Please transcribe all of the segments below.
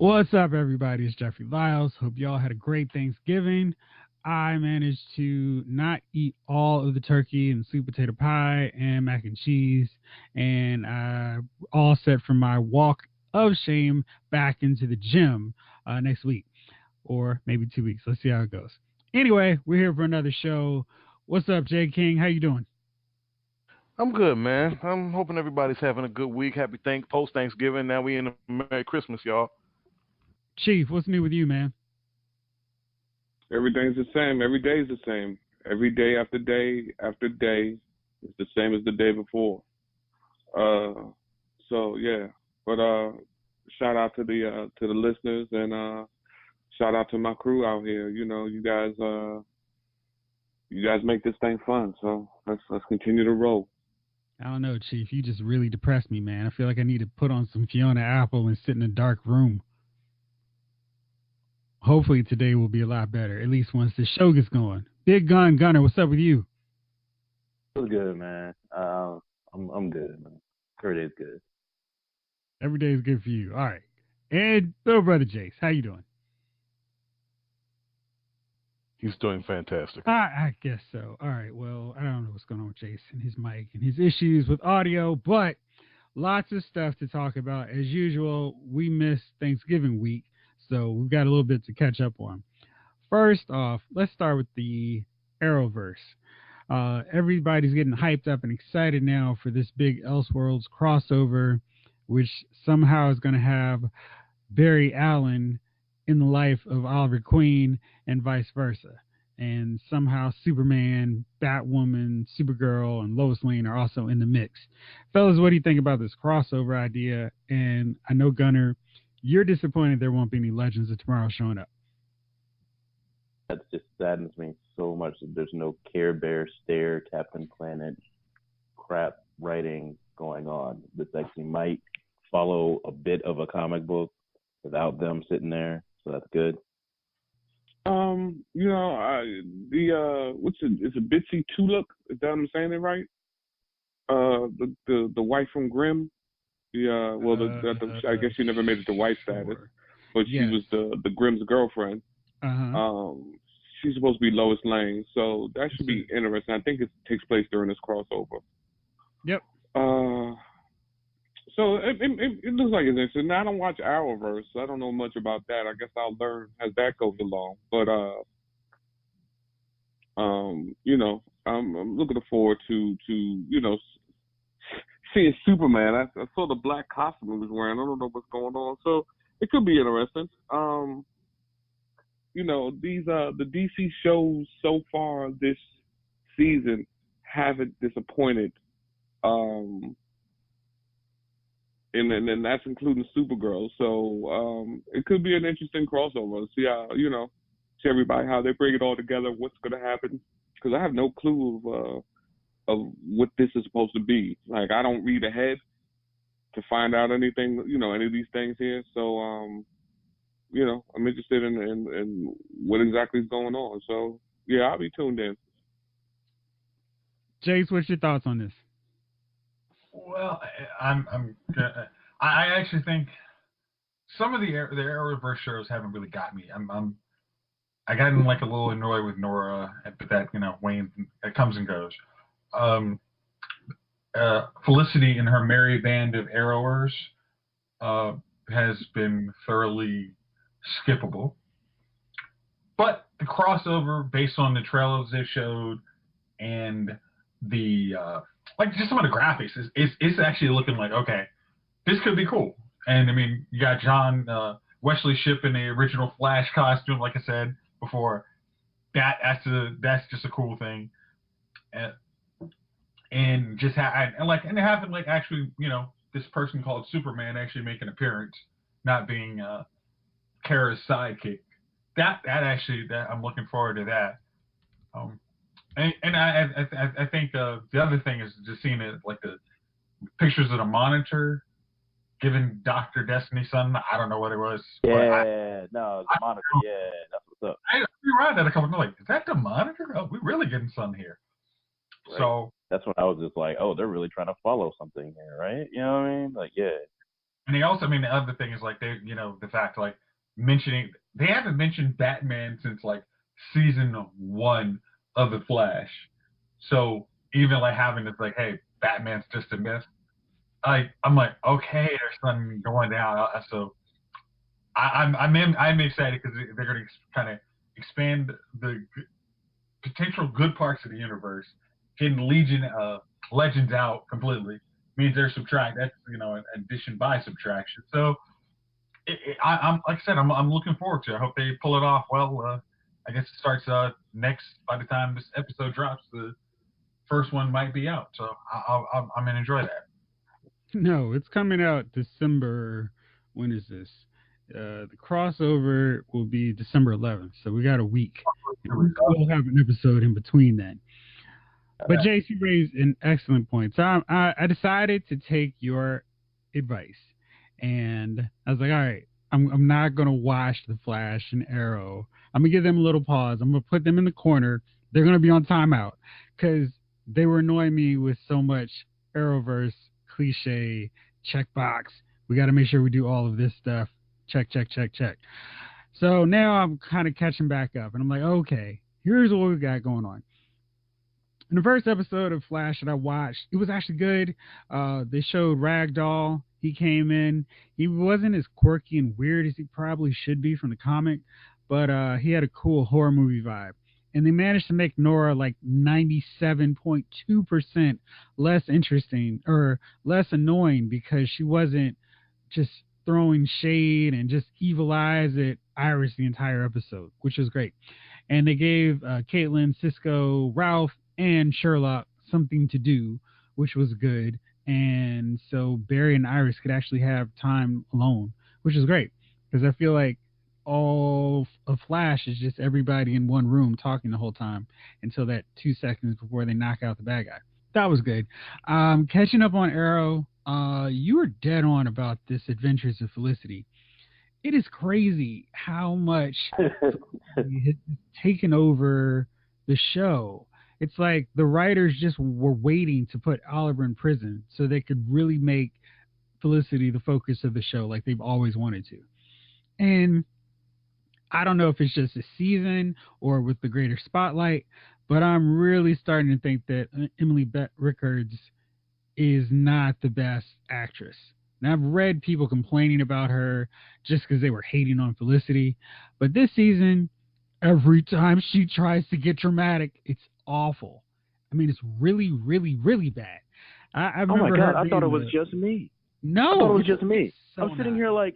What's up, everybody? It's Jeffrey Lyles. Hope y'all had a great Thanksgiving. I managed to not eat all of the turkey and sweet potato pie and mac and cheese, and all set for my walk of shame back into the gym next week, or maybe 2 weeks. Let's see how it goes. Anyway, we're here for another show. What's up, Jay King? How you doing? I'm good, man. I'm hoping everybody's having a good week. Happy post Thanksgiving. Now we in the Merry Christmas, y'all. Chief, what's new with you, man? Everything's the same. Every day is the same. Every day after day after day, it's the same as the day before. Uh, so yeah. But shout out to the listeners and shout out to my crew out here. You guys make this thing fun. So let's continue to roll. I don't know, Chief. You just really depressed me, man. I feel like I need to put on some Fiona Apple and sit in a dark room. Hopefully today will be a lot better, at least once the show gets going. Big Gun Gunner, what's up with you? It's good, man. I'm good, man. Every day's good. Every day is good for you. All right. And little brother Jayce, how you doing? He's doing fantastic. I guess so. All right. Well, I don't know what's going on with Jayce and his mic and his issues with audio, but lots of stuff to talk about. As usual, we missed Thanksgiving week, so we've got a little bit to catch up on. First off, let's start with the Arrowverse. Everybody's getting hyped up and excited now for this big Elseworlds crossover, which somehow is going to have Barry Allen in the life of Oliver Queen and vice versa. And somehow Superman, Batwoman, Supergirl, and Lois Lane are also in the mix. Fellas, what do you think about this crossover idea? And I know, Gunner, you're disappointed there won't be any Legends of Tomorrow showing up. That just saddens me so much that there's no Care Bear, Stare, Captain Planet crap writing going on. This actually might follow a bit of a comic book without them sitting there, so that's good. It's a Bitsy Tulip, is that I'm saying it right? The wife from Grimm. I guess she never made it to wife status, but yes. She was the Grimm's girlfriend. Uh-huh. She's supposed to be Lois Lane, so that should be interesting. I think it takes place during this crossover. Yep. So it looks like it's interesting. Now, I don't watch Arrowverse, so I don't know much about that. I guess I'll learn as that goes along. But I'm looking forward to seeing Superman. I saw the black costume he was wearing. I don't know what's going on, so it could be interesting. The DC shows so far this season haven't disappointed. And that's including Supergirl. So it could be an interesting crossover. See how see everybody how they bring it all together. What's going to happen? Because I have no clue of what this is supposed to be. Like, I don't read ahead to find out anything. Any of these things here. So I'm interested in what exactly is going on. So yeah, I'll be tuned in. Jayce, what's your thoughts on this? Well, I actually think some of the Arrowverse shows haven't really got me. I got like a little annoyed with Nora, but that wanes, it comes and goes. Felicity and her merry band of Arrowers has been thoroughly skippable, but the crossover based on the trailers they showed and the just some of the graphics is actually looking like, okay, this could be cool. And I mean, you got John Wesley Shipp in the original Flash costume, like I said before. That's just a cool thing. And just and having actually this person called Superman actually make an appearance, not being Kara's sidekick. That I'm looking forward to that. And I think the other thing is just seeing it, like the pictures of the Monitor giving Dr. Destiny's son, I don't know what it was. The Monitor, that's what's up. I read that a couple of times, like, is that the Monitor? Oh, we're really getting son here. Right. So that's when I was just like, oh, they're really trying to follow something here, right? You know what I mean? Like, yeah. And they also, I mean, the other thing is like the fact like mentioning they haven't mentioned Batman since like season 1 of the Flash. So even like having this like, hey, Batman's just a myth. I'm like, okay, there's something going down. So I'm excited because they're going to kind of expand the potential good parts of the universe. Getting Legends out completely means they're subtract. That's an addition by subtraction. So I'm like I said, I'm looking forward to it. I hope they pull it off well. I guess it starts next. By the time this episode drops, the first one might be out. So I'm gonna enjoy that. No, it's coming out December. When is this? The crossover will be December 11th, so we got a week. We'll have an episode in between then. But Jayce, you raised an excellent point. So I decided to take your advice, and I was like, all right, I'm not gonna watch the Flash and Arrow. I'm gonna give them a little pause. I'm gonna put them in the corner. They're gonna be on timeout because they were annoying me with so much Arrowverse cliche checkbox. We got to make sure we do all of this stuff. Check. So now I'm kind of catching back up, and I'm like, okay, here's what we got going on. In the first episode of Flash that I watched, it was actually good. They showed Ragdoll. He came in. He wasn't as quirky and weird as he probably should be from the comic, but he had a cool horror movie vibe. And they managed to make Nora like 97.2% less interesting or less annoying because she wasn't just throwing shade and just evil eyes at Iris the entire episode, which was great. And they gave Caitlin, Cisco, Ralph, and Sherlock something to do, which was good. And so Barry and Iris could actually have time alone, which is great because I feel like all of Flash is just everybody in one room talking the whole time until that 2 seconds before they knock out the bad guy. That was good. Catching up on Arrow, you were dead on about this Adventures of Felicity. It is crazy how much has taken over the show. It's like the writers just were waiting to put Oliver in prison so they could really make Felicity the focus of the show like they've always wanted to. And I don't know if it's just a season or with the greater spotlight, but I'm really starting to think that Emily Rickards is not the best actress. And I've read people complaining about her just because they were hating on Felicity. But this season, every time she tries to get dramatic, it's awful. I mean, it's really, really, really bad. I oh my remember God, I thought it was just me. No. I thought it was just me. So I was sitting here like,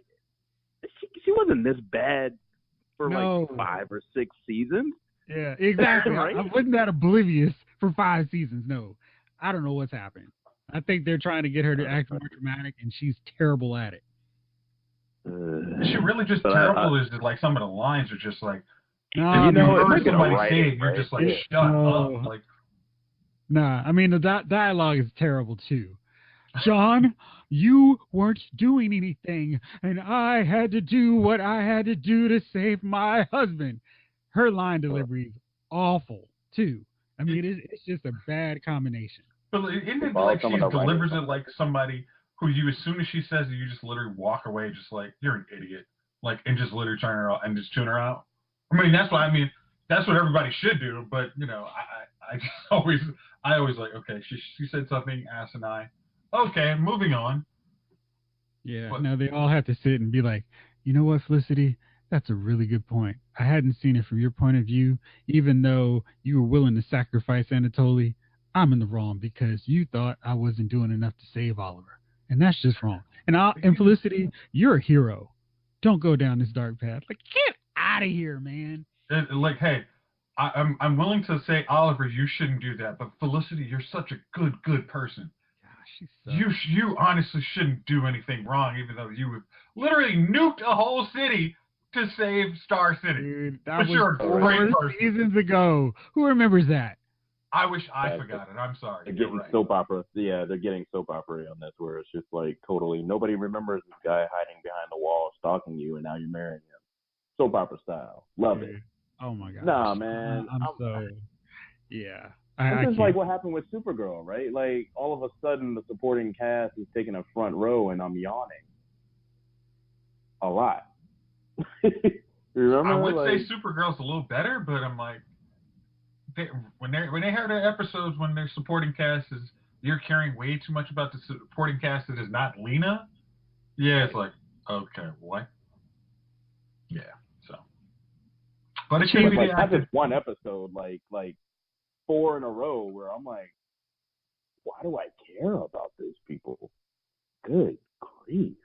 she wasn't this bad for No. like 5 or 6 seasons. Yeah, exactly. Right? I wasn't that oblivious for 5 seasons. No, I don't know what's happened. I think they're trying to get her to act more dramatic, and she's terrible at it. Is she really just terrible? Is it like some of the lines are just like, No, you know, heard it's like somebody right, say it, you're just like, right? shut No. up. Like, Nah, I mean, the dialogue is terrible, too. John, you weren't doing anything, and I had to do what I had to do to save my husband. Her line delivery is awful, too. I mean, it's just a bad combination. but isn't it like she delivers it like somebody who you, as soon as she says it, you just literally walk away, just like, you're an idiot. Like, and just literally turn her out and just tune her out. I mean, that's what everybody should do, but, I just always like, okay, she said something asinine. Okay, moving on. Yeah, no, they all have to sit and be like, you know what, Felicity? That's a really good point. I hadn't seen it from your point of view, even though you were willing to sacrifice Anatoly. I'm in the wrong because you thought I wasn't doing enough to save Oliver, and that's just wrong. And Felicity, you're a hero. Don't go down this dark path. Like, get out of here, man. Like, hey, I'm willing to say, Oliver, you shouldn't do that, but Felicity, you're such a good person. You honestly shouldn't do anything wrong, even though you have literally nuked a whole city to save Star City. Dude, that but was you're a great 4 person. seasons ago. Who remembers that? I wish I forgot it. I'm sorry. They're getting soap opera. Yeah, they're getting soap opera on this, where it's just like totally nobody remembers this guy hiding behind the wall stalking you, and now you're marrying him. Soap opera style. Love it. Oh my god. Nah, man. Yeah. This is like what happened with Supergirl, right? Like all of a sudden the supporting cast is taking a front row, and I'm yawning. a lot. Remember? I would like, say Supergirl's a little better, but I'm like, when they have their episodes when their supporting cast is you're caring way too much about the supporting cast that is not Lena. Yeah, it's like, okay, what? Yeah, so. But it can't be like not just one episode, like 4 in a row where I'm like, why do I care about these people? Good grief.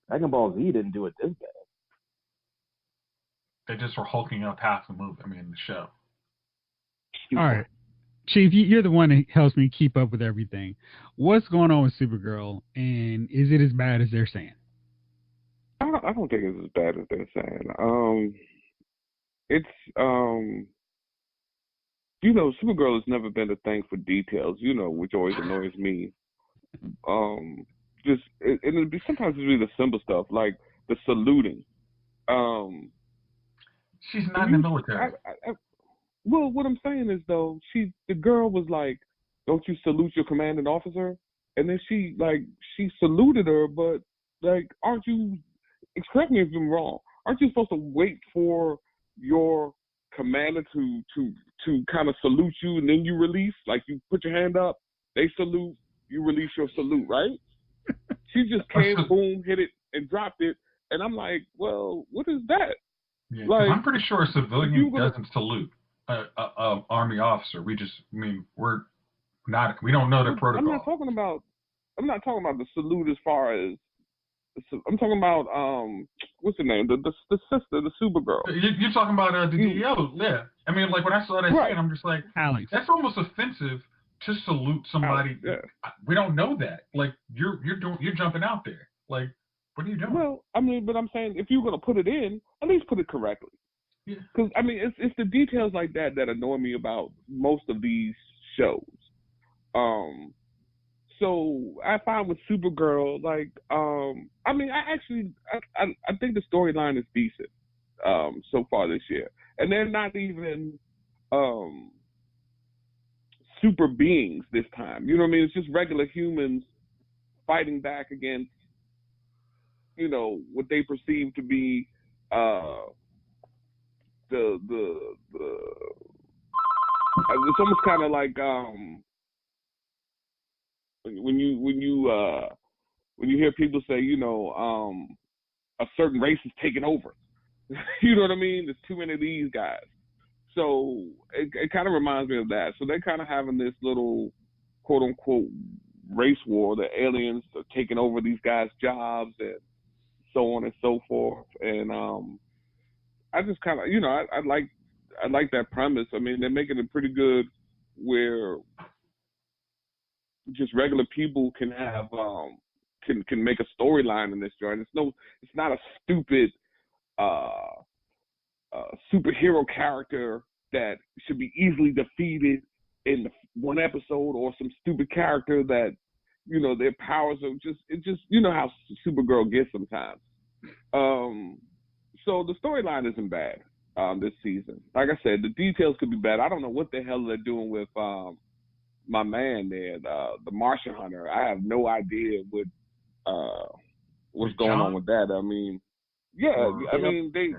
Dragon Ball Z didn't do it this bad. They just were hulking up half the movie. I mean, the show. All right. Chief, you're the one that helps me keep up with everything. What's going on with Supergirl, and is it as bad as they're saying? I don't think it's as bad as they're saying. It's Supergirl has never been a thing for details, which always annoys me. It'd be sometimes it'd be the simple stuff like the saluting. She's not in the military. Well, what I'm saying is though, the girl was like, "Don't you salute your commanding officer?" And then she saluted her, but like, aren't you? Correct me if I'm wrong. Aren't you supposed to wait for your commander to kind of salute you and then you release? Like you put your hand up, they salute, you release your salute, right? She just came, boom, hit it, and dropped it, and I'm like, well, what is that? Yeah, like, I'm pretty sure a civilian doesn't salute a army officer. We don't know their protocol. I'm not talking about the salute as far as. I'm talking about what's her name? The sister, the Supergirl. You're talking about the DEO, yeah. I mean, like when I saw that scene, I'm just like, Alex, that's almost offensive to salute somebody. Alex, yeah. We don't know that. Like you're jumping out there. Like, what are you doing? Well, I mean, but I'm saying if you're gonna put it in, at least put it correctly. Yeah. Because I mean, it's the details like that annoy me about most of these shows. So I find with Supergirl, like, I mean, I think the storyline is decent so far this year, and they're not even super beings this time. You know what I mean? It's just regular humans fighting back against, what they perceive to be the it's almost kind of like when you hear people say, a certain race is taking over. You know what I mean? There's too many of these guys. So it kind of reminds me of that. So they're kind of having this little quote unquote race war. The aliens are taking over these guys' jobs and so on and so forth. And I just kind of, I like that premise. I mean, they're making it pretty good where just regular people can have can make a storyline in this joint. It's not a stupid superhero character that should be easily defeated in one episode, or some stupid character that their powers are just how Supergirl gets sometimes. So the storyline isn't bad this season. Like I said, the details could be better. I don't know what the hell they're doing with my man there, the Martian Hunter. I have no idea what's going on with that. I mean, yeah, I mean they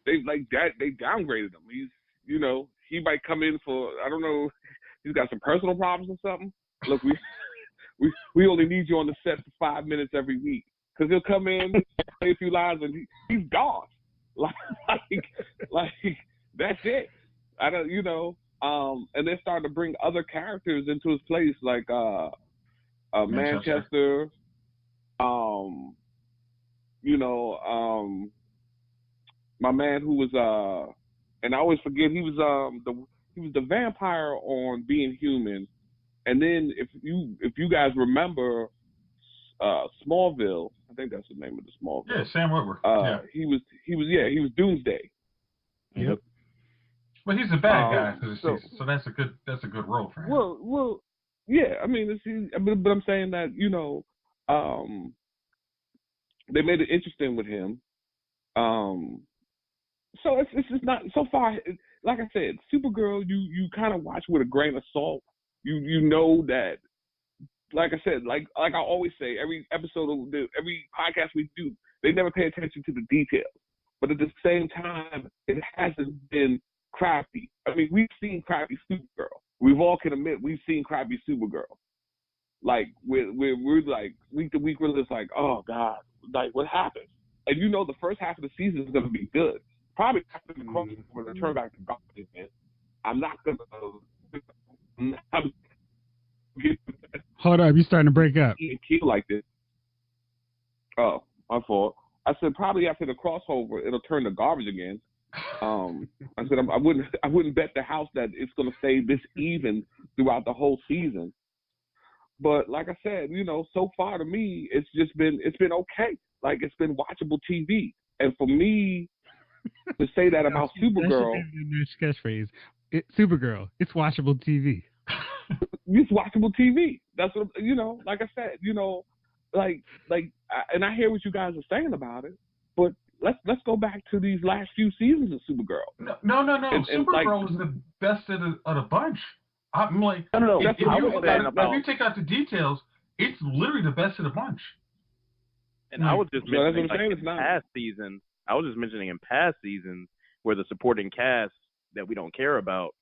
downgraded him. He's he might come in for, I don't know, he's got some personal problems or something. Look, we only need you on the set for 5 minutes every week, because he'll come in, say a few lines, and he's gone. Like that's it. I don't, and they're starting to bring other characters into his place, like Manchester. My man who was and I always forget, he was the vampire on Being Human. And then if you guys remember Smallville, I think that's the name of the Smallville. Yeah, Sam Witwer. He was Doomsday. Yep. Well, he's a bad guy for the season, so that's a good role for him. Well, yeah. I mean, but I'm saying that they made it interesting with him. So it's just not so far. Like I said, Supergirl, you kind of watch with a grain of salt. You know that like I said, like I always say, every episode of every podcast we do, they never pay attention to the details. But at the same time, it hasn't been crappy. I mean, we've seen crappy Supergirl. We've all can admit we've seen crappy Supergirl. Like we're like week to week, we're just like, oh God, like what happened? And you know, the first half of the season is going to be good. Probably after the crossover to turn back to garbage, man. I'm not gonna. Hold up, you're starting to break up. Even kill like this. Oh, my fault. I said probably after the crossover, it'll turn to garbage again. I said I wouldn't bet the house that it's going to stay this even throughout the whole season. But like I said, you know, so far to me, it's been okay. Like it's been watchable TV. And for me to say that about Supergirl, catchphrase, Supergirl, it's watchable TV. It's watchable TV. That's what, you know. Like I said, you know, and I hear what you guys are saying about it, but let's go back to these last few seasons of Supergirl. No. Supergirl was the best of the bunch. I'm like, no. If you take out the details, it's literally the best of the bunch. And I was just mentioning in past seasons. I was just mentioning in past seasons where the supporting cast that we don't care about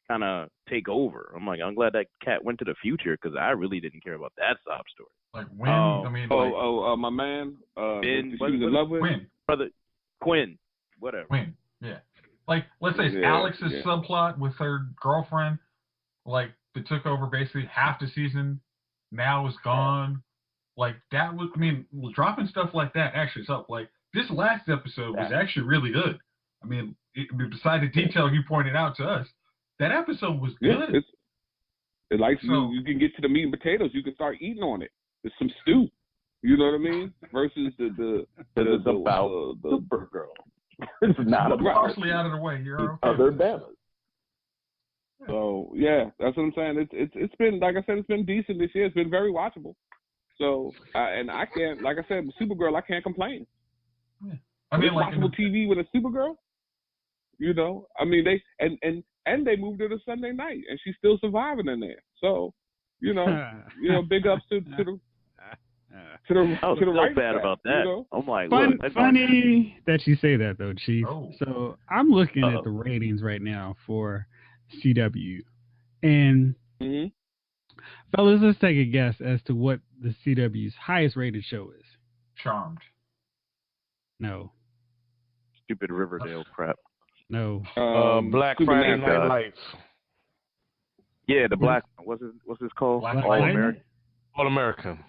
kind of take over. I'm like, I'm glad that cat went to the future because I really didn't care about that sob story. Like when, my man, Ben, she was in love with Quinn. Brother Quinn, whatever. Quinn, yeah. Like, let's say Alex's subplot with her girlfriend, like, that took over basically half the season, now is gone. Like, that was, I mean, dropping stuff like that actually is up. Like, this last episode was actually really good. I mean, besides the detail you pointed out to us, that episode was good. It's like you can get to the meat and potatoes. You can start eating on it. It's some stew. You know what I mean? Versus the about Supergirl. It's not about partially out of the way. You're okay. Other banners. So yeah, that's what I'm saying. It's been, like I said, it's been decent this year. It's been very watchable. So and I can't, like I said, Supergirl, I can't complain. Yeah. I mean, like watchable TV with a Supergirl. You know, I mean and they moved her to Sunday night, and she's still surviving in there. So, you know, big ups to the I was so bad about that. You know? I'm like, funny that you say that though, Chief. Oh. So I'm looking at the ratings right now for CW, and fellas, let's take a guess as to what the CW's highest rated show is. Charmed. No. Stupid Riverdale crap. No. Black Friday Night Lights. Yeah, the black one. What's this called? All American. All American.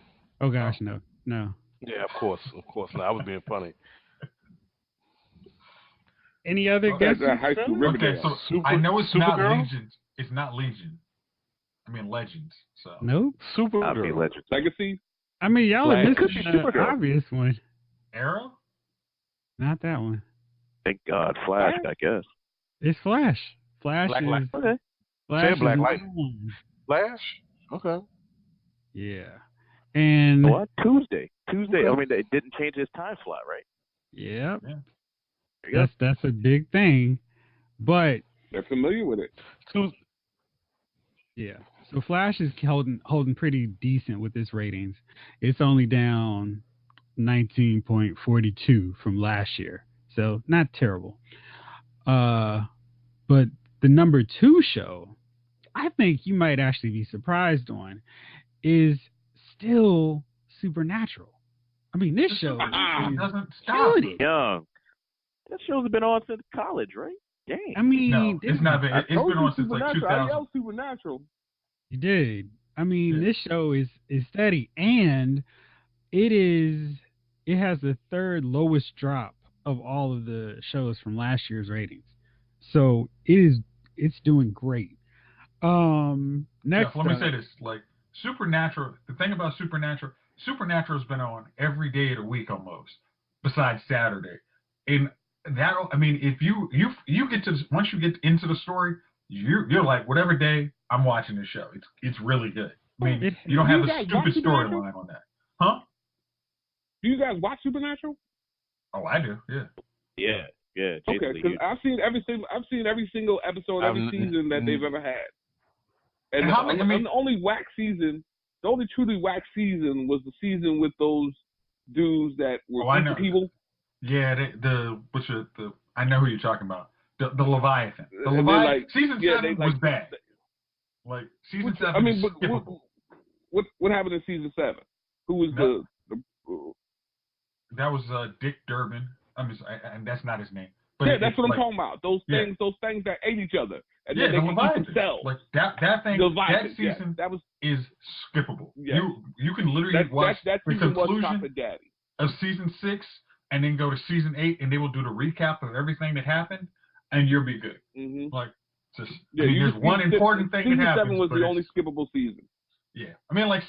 Oh gosh, no. Yeah, of course. No, I was being funny. Any other guesses? Okay, so I know it's not Supergirl? Legion. It's not Legion. I mean Legends. So nope. Supergirl. Legends. Legacy. I mean, y'all are missing the obvious one. Arrow? Not that one. Thank God, Flash. I guess it's Flash. Flash Black is Light. okay. Flash. Black is Light. Flash. Okay. Yeah. And what? Tuesday. I mean, they didn't change his time slot, right? Yep. Yeah. That's a big thing, but they're familiar with it. So Flash is holding pretty decent with its ratings. It's only down 19.42 from last year, so not terrible. But the number 2 show, I think you might actually be surprised on, is still Supernatural. I mean, this show doesn't stop. Young. That show's been on since college, right? Dang. I mean, no, it's not been. It's been on since like 2000. I yelled Supernatural. You did. I mean, this show is steady, and it has the third lowest drop of all of the shows from last year's ratings. So it's doing great. Next, let me say this: like Supernatural. The thing about Supernatural's been on every day of the week almost, besides Saturday. And that, I mean, if you get to once you get into the story, you're like, whatever day I'm watching this show, it's really good. I mean, you don't have a stupid storyline on that, huh? Do you guys watch Supernatural? Oh, I do. Yeah. Yeah. Jayce, okay, because I've seen every single episode, every season that they've ever had. And the only whack season the only truly whack season was the season with those dudes that were eating people. Yeah, I know who you're talking about. The Leviathan. The Leviathan. Season 7 was bad. Like season 7. I mean, but what happened in season 7? Who was That was Dick Durbin. And that's not his name. But yeah, that's what I'm talking about. Those things that ate each other, and then they the can Leviathan. eat themselves. Like that thing. That season is skippable. Yeah. You can literally watch that the conclusion of season 6, and then go to season 8, and they will do the recap of everything that happened, and you'll be good. Mm-hmm. Like, there's one important thing that happens. Season 7 was the only skippable season. Yeah, I mean, like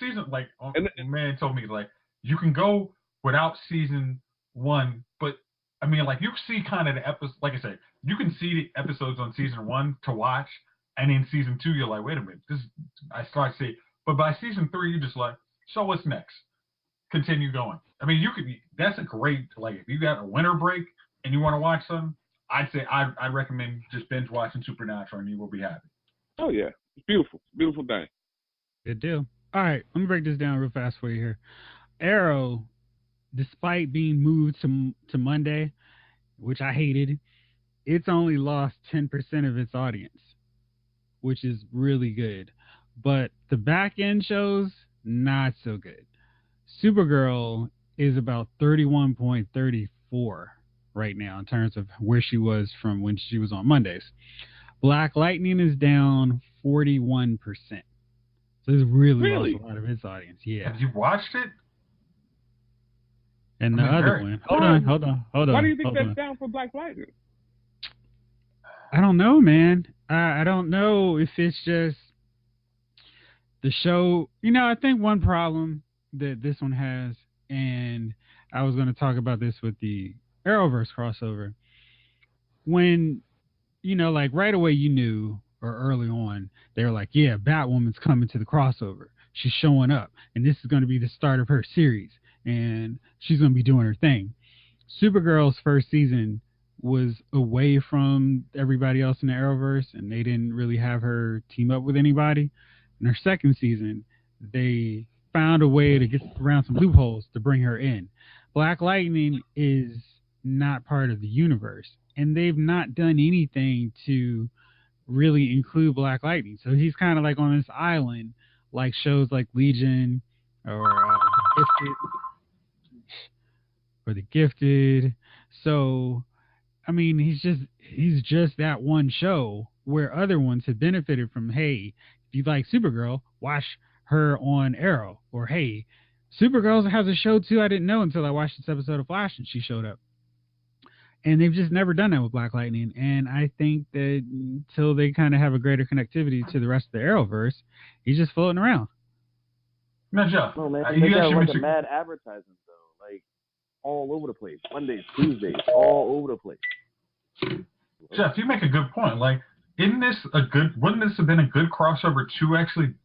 man told me, like, you can go without season 1, but I mean, like, you see kind of the episodes. Like I said, you can see the episodes on season 1 to watch, and in season 2, you're like, wait a minute, I start to see. But by season 3, you're just like, so what's next? Continue going. I mean, that's a great, like, if you got a winter break and you want to watch something, I'd say I recommend just binge watching Supernatural, and you will be happy. Oh yeah, it's beautiful, beautiful thing. Good deal. All right, let me break this down real fast for you here. Arrow, despite being moved to Monday, which I hated, it's only lost 10% of its audience, which is really good. But the back end shows, not so good. Supergirl is about 31.34 right now in terms of where she was from when she was on Mondays. Black Lightning is down 41%. So it's really lost a lot of its audience. Yeah. Have you watched it? And the other one. Hold on. Why do you think that's down for Black Lightning? I don't know, man. I don't know if it's just the show. I think one problem that this one has, and I was going to talk about this with the Arrowverse crossover, when, like right away you knew, or early on, they were like, yeah, Batwoman's coming to the crossover. She's showing up, and this is going to be the start of her series, and she's going to be doing her thing. Supergirl's first season was away from everybody else in the Arrowverse, and they didn't really have her team up with anybody. In her second season, they found a way to get around some loopholes to bring her in. Black Lightning is not part of the universe, and they've not done anything to really include Black Lightning. So he's kind of like on this island, like shows like Legion or The Gifted. So, I mean, he's just that one show where other ones have benefited from, hey, if you like Supergirl, watch her on Arrow. Or, hey, Supergirl has a show too. I didn't know until I watched this episode of Flash and she showed up. And they've just never done that with Black Lightning. And I think that until they kind of have a greater connectivity to the rest of the Arrowverse, he's just floating around. No, Jeff. No, man. They got like a mad advertising, though. Like, all over the place. Mondays, Tuesdays, all over the place. Jeff, you make a good point. Like, wouldn't this have been a good crossover to actually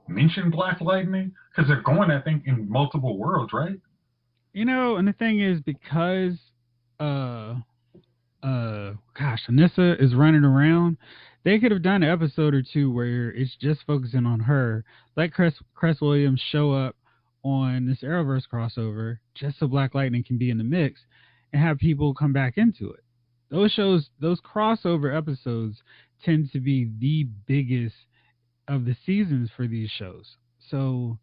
mention Black Lightning? Because they're going, I think, in multiple worlds, right? And the thing is, because Anissa is running around, they could have done an episode or two where it's just focusing on her. Let Cress Williams show up on this Arrowverse crossover just so Black Lightning can be in the mix and have people come back into it. Those crossover episodes tend to be the biggest of the seasons for these shows. So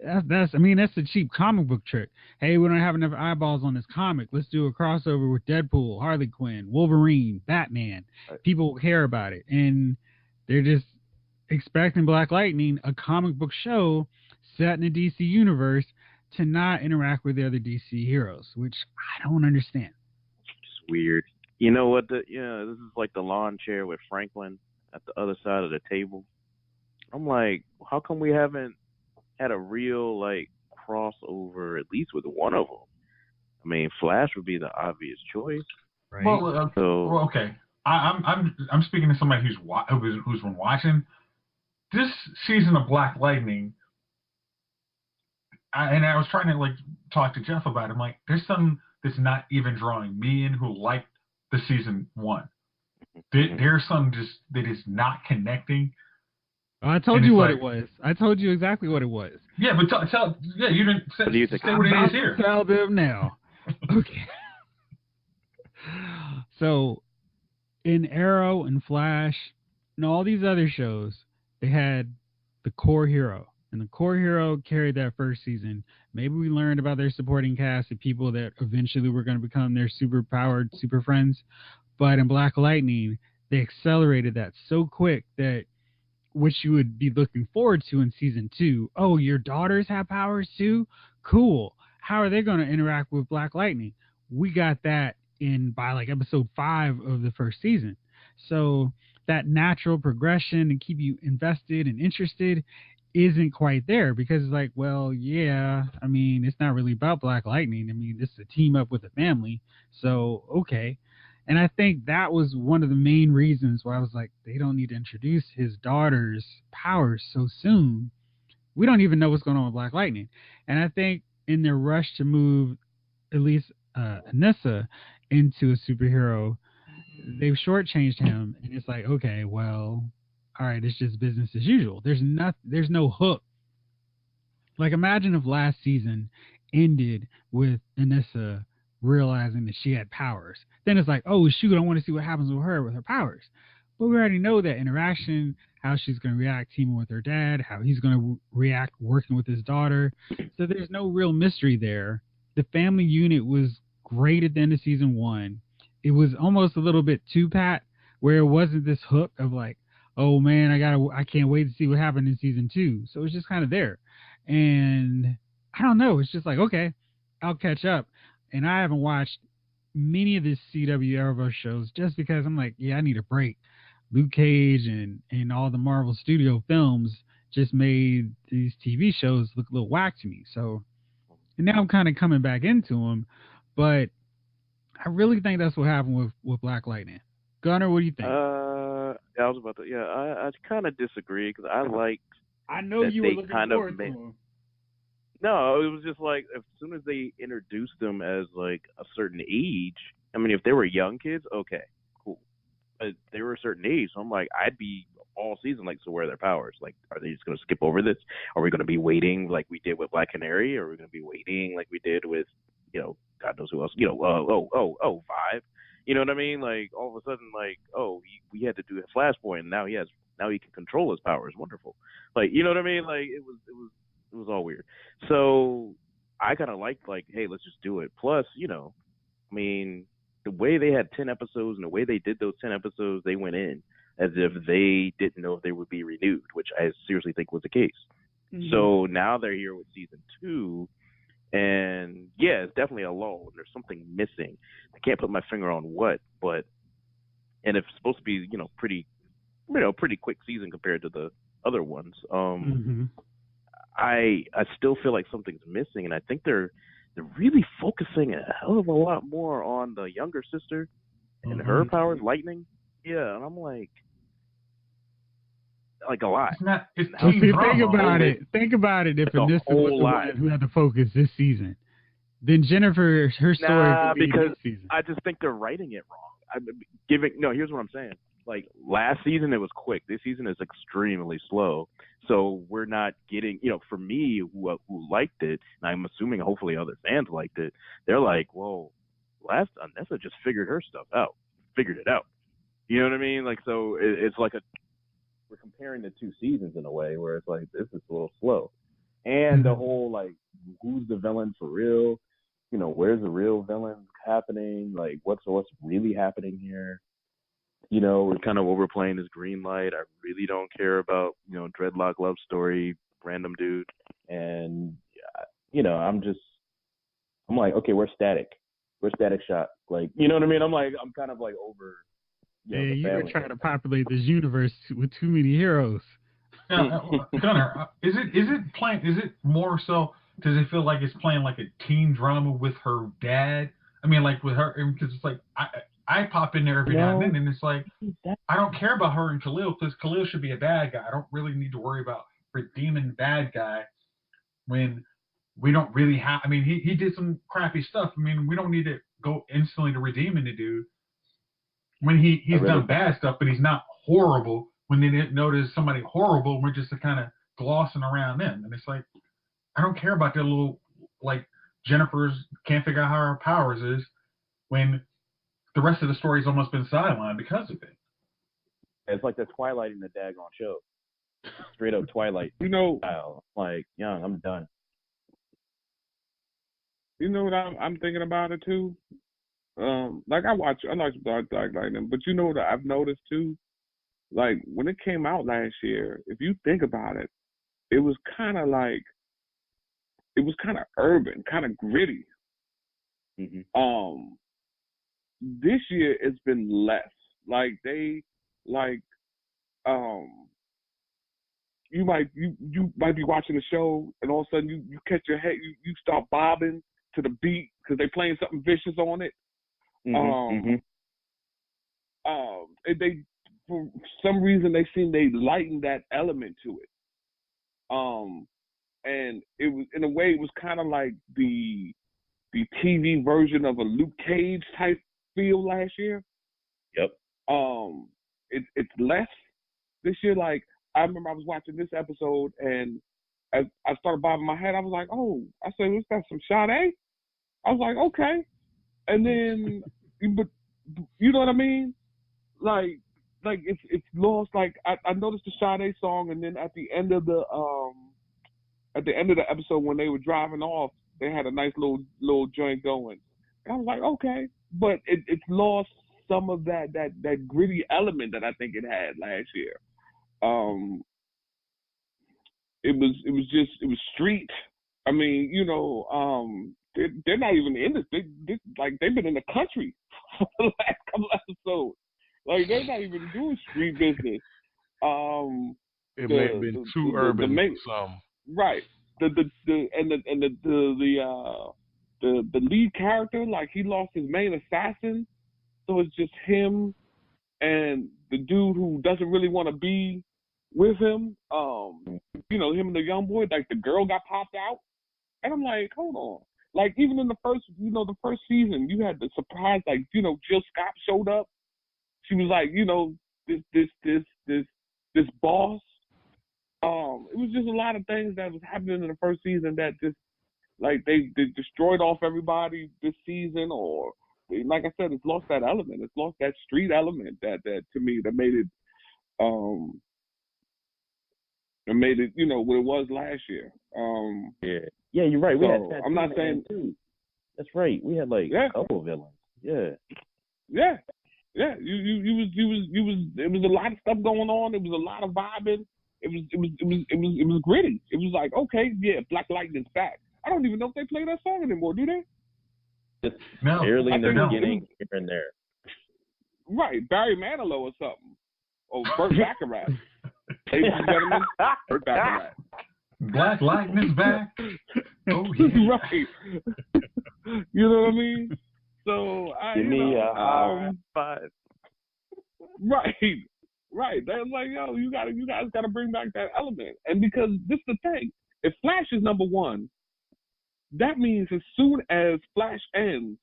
that's a cheap comic book trick. Hey, we don't have enough eyeballs on this comic. Let's do a crossover with Deadpool, Harley Quinn, Wolverine, Batman. People will care about it. And they're just expecting Black Lightning, a comic book show set in the DC universe, to not interact with the other DC heroes, which I don't understand. It's weird. You know what? This is like the lawn chair with Franklin at the other side of the table. I'm like, how come we haven't had a real like crossover at least with one of them? I mean, Flash would be the obvious choice, right? Well, okay. I'm speaking to somebody who's been watching this season of Black Lightning, and I was trying to like talk to Jeff about it. I'm like, there's something that's not even drawing me in who liked the season 1. There's some just that is not connecting. I told you what it was. I told you exactly what it was. Yeah, but you didn't say, What do you think? say what it is here. Tell them now. Okay. So, in Arrow and Flash and all these other shows, they had the core hero. And the core hero carried that first season. Maybe we learned about their supporting cast of people that eventually were going to become their super-powered super friends. But in Black Lightning, they accelerated that so quick that which you would be looking forward to in season 2. Oh, your daughters have powers too? Cool. How are they going to interact with Black Lightning? We got that by like episode 5 of the first season. So that natural progression and keep you invested and interested isn't quite there because it's like, well, yeah, I mean, it's not really about Black Lightning. I mean, this is a team up with a family. So, okay. And I think that was one of the main reasons why I was like, they don't need to introduce his daughter's powers so soon. We don't even know what's going on with Black Lightning. And I think in their rush to move at least Anissa into a superhero, they've shortchanged him. And it's like, okay, well, all right, it's just business as usual. There's no hook. Like, imagine if last season ended with Anissa realizing that she had powers. Then it's like, oh shoot, I want to see what happens with her powers. But we already know that interaction, how she's going to react teaming with her dad, how he's going to react working with his daughter. So there's no real mystery there. The family unit was great at the end of season 1. It was almost a little bit too pat, where it wasn't this hook of like, oh man, I can't wait to see what happened in season 2. So it's just kind of there. And I don't know. It's just like, okay, I'll catch up. And I haven't watched many of the CW Arrowverse shows just because I'm like, yeah, I need a break. Luke Cage and all the Marvel Studio films just made these TV shows look a little whack to me. So, and now I'm kind of coming back into them. But I really think that's what happened with Black Lightning. Gunnar, what do you think? I was about to. Yeah, I kind of disagree because I know you were looking forward to them. No, it was just like as soon as they introduced them as like a certain age. I mean, if they were young kids, okay, cool. But they were a certain age, so I'm like, I'd be all season like, so where are their powers? Like, are they just going to skip over this? Are we going to be waiting like we did with Black Canary? Or are we going to be waiting like we did with, God knows who else? Vibe. You know what I mean? Like all of a sudden, like, we had to do a Flashpoint, and now he can control his powers. Wonderful. Like, you know what I mean? Like it was all weird. So I kind of liked like, hey, let's just do it. Plus, I mean, the way they had 10 episodes and the way they did those 10 episodes, they went in as if they didn't know if they would be renewed, which I seriously think was the case. Mm-hmm. So now they're here with season 2. And yeah, it's definitely a lull. There's something missing. I can't put my finger on what, and it's supposed to be, pretty quick season compared to the other ones. Mm-hmm. I still feel like something's missing, and I think they're really focusing a hell of a lot more on the younger sister and her powers, lightning. Yeah, and I'm like a lot. It's Think about it. If Anissa was the one who had to focus this season, then Jennifer, her story would be because this season. I just think they're writing it wrong. Here's what I'm saying. Like last season, it was quick. This season is extremely slow. So we're not getting, for me who liked it, and I'm assuming hopefully other fans liked it. They're like, whoa, Anissa just figured it out. You know what I mean? Like, so it's like we're comparing the 2 seasons in a way where it's like, this is a little slow. And the whole, like, who's the villain for real? Where's the real villain happening? Like, what's really happening here? We're kind of overplaying this green light. I really don't care about, dreadlock love story, random dude. And, I'm like, okay, we're Static Shock. Like, you know what I mean? I'm kind of like over. You were trying to populate this universe with too many heroes. Gunnar, is it more so? Does it feel like it's playing like a teen drama with her dad? I mean, like with her, because it's like I pop in there every now and then, and it's like I don't care about her and Khalil because Khalil should be a bad guy. I don't really need to worry about redeeming bad guy when we don't really have. I mean, he did some crappy stuff. I mean, we don't need to go instantly to redeeming the dude when he's done bad stuff, but he's not horrible when they didn't notice somebody horrible, we're just kind of glossing around them. And it's like, I don't care about that little, like, Jennifer's can't figure out how her powers is when the rest of the story's almost been sidelined because of it. It's like the Twilight in the daggone show. Straight up Twilight style. Like, young, I'm done. You know what I'm thinking about it too? Like I like Dark Lightning, but you know what I've noticed too? Like when it came out last year, if you think about it, it was kind of urban, kind of gritty. Mm-hmm. This year it's been less. Like you might be watching the show and all of a sudden you catch your head, you start bobbing to the beat because they're playing something vicious on it. They for some reason they lightened that element to it. And it was, in a way, it was kind of like the TV version of a Luke Cage type feel last year. Yep. It's less this year. Like I remember I was watching this episode and as I started bobbing my head, I was like, oh, I said, was that some Sade? I was like, okay. And then, but you know what I mean? Like it's lost. Like I noticed the Sade song, and then at the end of the episode when they were driving off, they had a nice little joint going. And I was like, okay, but it's lost some of that gritty element that I think it had last year. It was street. I mean, you know, they're not even in this. They've been in the country for the last couple episodes. Like they're not even doing street business. It may have been too urban for some. Right. The lead character, like he lost his main assassin, so it's just him and the dude who doesn't really want to be with him. You know, him and the young boy, like the girl got popped out, and I'm like, hold on. Like even in the first season, you had the surprise, like you know, Jill Scott showed up. She was like, you know, this boss. It was just a lot of things that was happening in the first season that just like they destroyed off everybody this season, or like I said, it's lost that element. It's lost that street element that to me that made it you know what it was last year. Yeah, you're right. We had I'm not saying too. That's right. We had like a couple of villains. Yeah. It was a lot of stuff going on. It was a lot of vibing. It was gritty. It was like, okay, yeah, Black Lightning's back. I don't even know if they play that song anymore, do they? Just barely in the beginning, here and there. Right, Barry Manilow or something. Or Burt Bacharach. Ladies and gentlemen, Burt Bacharach. Black Lightning's back. Oh yeah. Right. You know what I mean? So give me a five. Right. They're like, yo, you guys gotta bring back that element. And because this is the thing, if Flash is number one, that means as soon as Flash ends,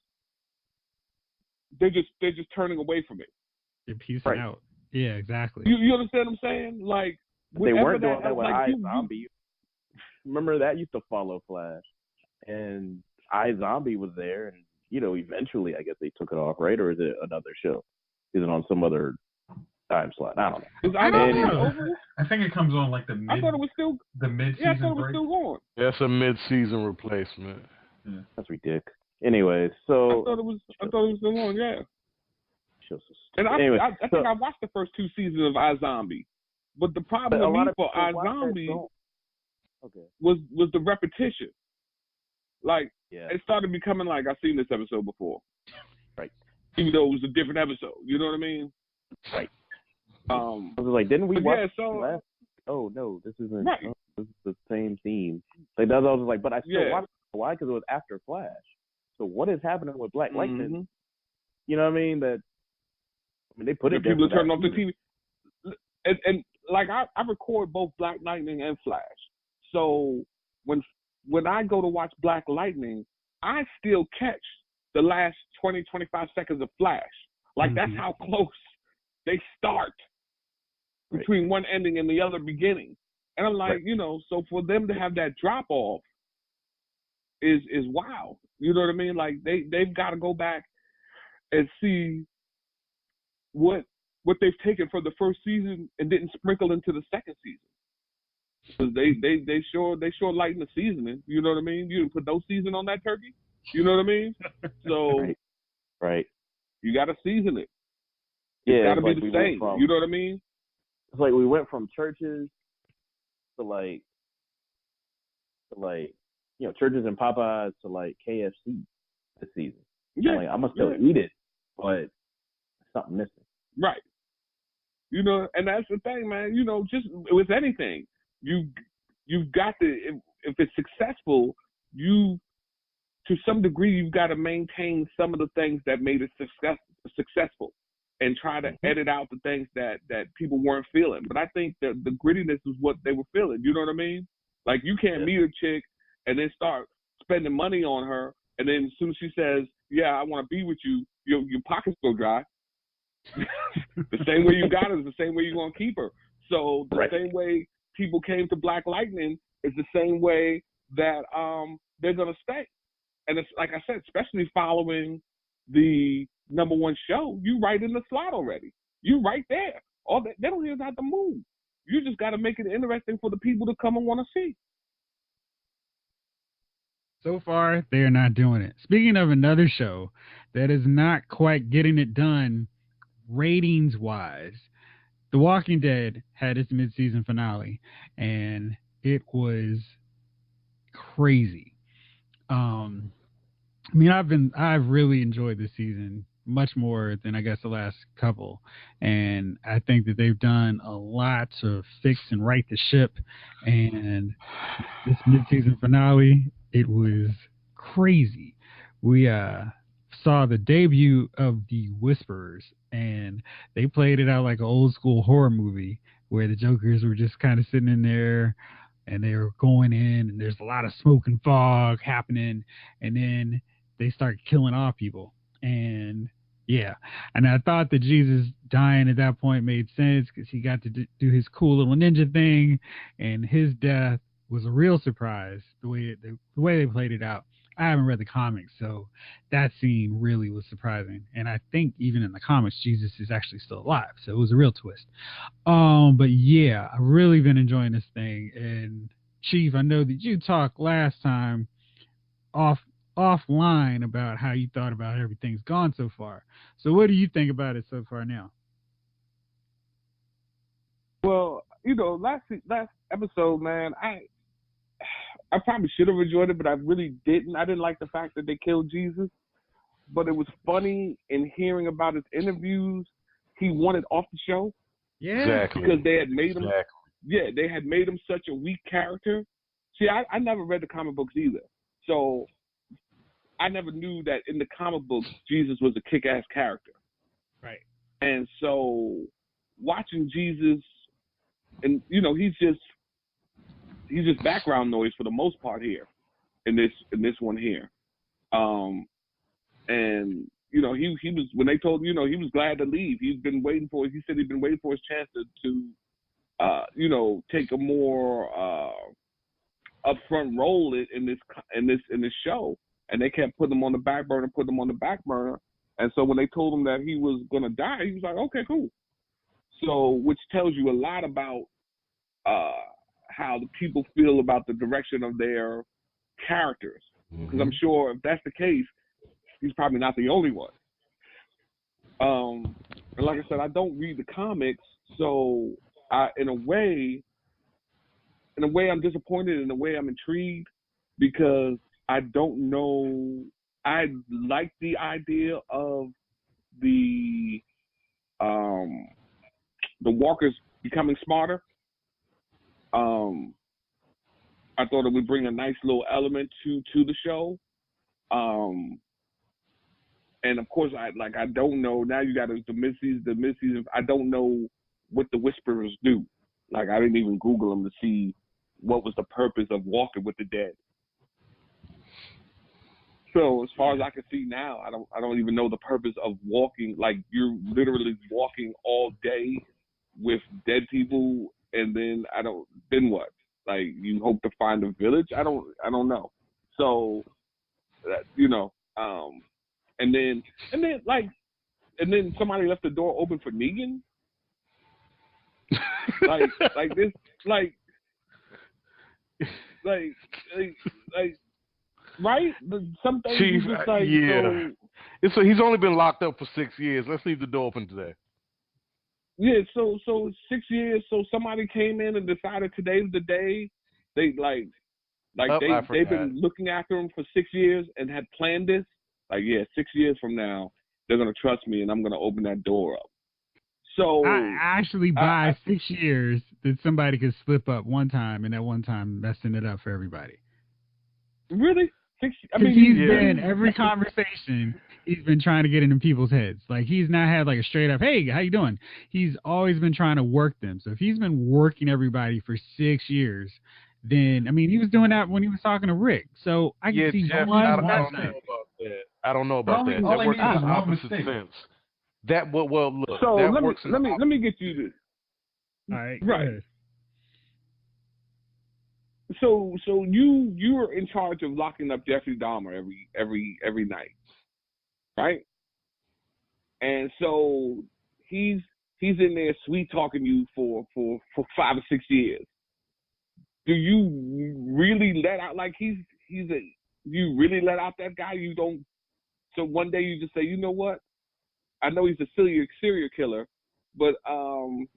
they're just turning away from it. They're piecing out. Yeah, exactly. You understand what I'm saying? Like they weren't doing that with iZombie. Remember that used to follow Flash, and iZombie was there, and you know, eventually I guess they took it off, right? Or is it another show? Is it on some other time slot? I don't know. I think it comes on like the mid. I thought it was still the mid-season. Yeah, I thought it was still on. That's a mid-season replacement. Yeah. That's ridiculous. Anyway, so I thought it was still on. Yeah. And anyway, I think I watched the first two seasons of iZombie, but the problem with me for iZombie was the repetition. Like it started becoming like I've seen this episode before, right? Even though it was a different episode, you know what I mean? Right. I was like, didn't we watch last? Oh no, this isn't. Right. Oh, this is the same theme. Like that's I was like, but I still watched it. Why? Because it was after Flash. So what is happening with Black Lightning? Mm-hmm. You know what I mean? That I mean they put it. People are turning off the TV, and like I record both Black Lightning and Flash. So when I go to watch Black Lightning, I still catch the last 20-25 seconds of Flash. Like that's how close they start between one ending and the other beginning. And I'm like, so for them to have that drop off is wow. You know what I mean? Like they've got to go back and see what they've taken from the first season and didn't sprinkle into the second season. Cause they sure lighten the seasoning. You know what I mean? You didn't put no season on that turkey. You know what I mean? So right. You got to season it. It's got to be the same. You know what I mean? It's like we went from churches to like churches and Popeyes to like KFC this season. Yeah, like, I'm gonna still eat it, but something missing. Right. And that's the thing, man. Just with anything, you've got to, if it's successful, to some degree you've got to maintain some of the things that made it successful, and try to edit out the things that people weren't feeling. But I think the grittiness is what they were feeling. You know what I mean? Like you can't meet a chick and then start spending money on her, and then as soon as she says, "Yeah, I want to be with you," your pockets go dry. The same way you got her is the same way you're gonna keep her. So the same way people came to Black Lightning is the same way that they're gonna stay. And it's like I said, especially following the #1 show, you right in the slot already. You right there. All that, they don't even have to move. You just got to make it interesting for the people to come and want to see. So far, they are not doing it. Speaking of another show that is not quite getting it done ratings-wise, The Walking Dead had its mid-season finale, and it was crazy. I've really enjoyed this season much more than I guess the last couple, and I think that they've done a lot to fix and right the ship. And this mid-season finale, it was crazy. We saw the debut of the Whisperers, and they played it out like an old school horror movie where the Jokers were just kind of sitting in there and they were going in, and there's a lot of smoke and fog happening, and then they start killing off people. And and I thought that Jesus dying at that point made sense because he got to do his cool little ninja thing, and his death was a real surprise the way they played it out. I haven't read the comics, so that scene really was surprising. And I think even in the comics, Jesus is actually still alive, so it was a real twist. But yeah, I've really been enjoying this thing. And Chief, I know that you talked last time offline about how you thought about everything's gone so far. So what do you think about it so far now? Well, last episode, man, I probably should have enjoyed it, but I really didn't. I didn't like the fact that they killed Jesus, but it was funny in hearing about his interviews. He wanted off the show. Yeah, exactly. Because they had made him. Yeah, they had made him such a weak character. See, I never read the comic books either, so I never knew that in the comic books Jesus was a kick-ass character. Right. And so watching Jesus, and he's just background noise for the most part here in this one here. And he was, when they told he was glad to leave. He said he'd been waiting for his chance to take a more upfront role in this show. And they kept putting him on the back burner, And so when they told him that he was gonna die, he was like, okay, cool. So, which tells you a lot about how the people feel about the direction of their characters. Because I'm sure if that's the case, he's probably not the only one. And like I said, I don't read the comics, so in a way I'm disappointed. In a way I'm intrigued, because I don't know. I like the idea of the walkers becoming smarter. I thought it would bring a nice little element to the show. And of course, I don't know. Now you got the mid-season. I don't know what the Whisperers do. Like, I didn't even Google them to see what was the purpose of walking with the dead. So as far as I can see now, I don't even know the purpose of walking. Like, you're literally walking all day with dead people, and then then what? Like, you hope to find a village? I don't know. So, and then somebody left the door open for Negan. like this, like, right? Some things Chief, you just like, yeah. So he's only been locked up for 6 years. Let's leave the door open today. Yeah, so 6 years. So somebody came in and decided today's the day. They've been looking after him for 6 years and had planned this. Like, yeah, 6 years from now, they're gonna trust me and I'm gonna open that door up. So I actually buy 6 years that somebody could slip up one time, and that one time messing it up for everybody. Really? He's been every conversation. He's been trying to get into people's heads. Like, he's not had like a straight up, "Hey, how you doing?" He's always been trying to work them. So if he's been working everybody for 6 years, then he was doing that when he was talking to Rick. So I can see Jeff, one. I don't know about that. I don't know about that. That works in the opposite sense. That look. So that let works me get you this. All right. Right. So you were in charge of locking up Jeffrey Dahmer every night, right? And so he's in there sweet talking you for 5 or 6 years. Do you really let out, like, you really let out that guy? You don't. So one day you just say, you know what? I know he's a serial killer, but I'm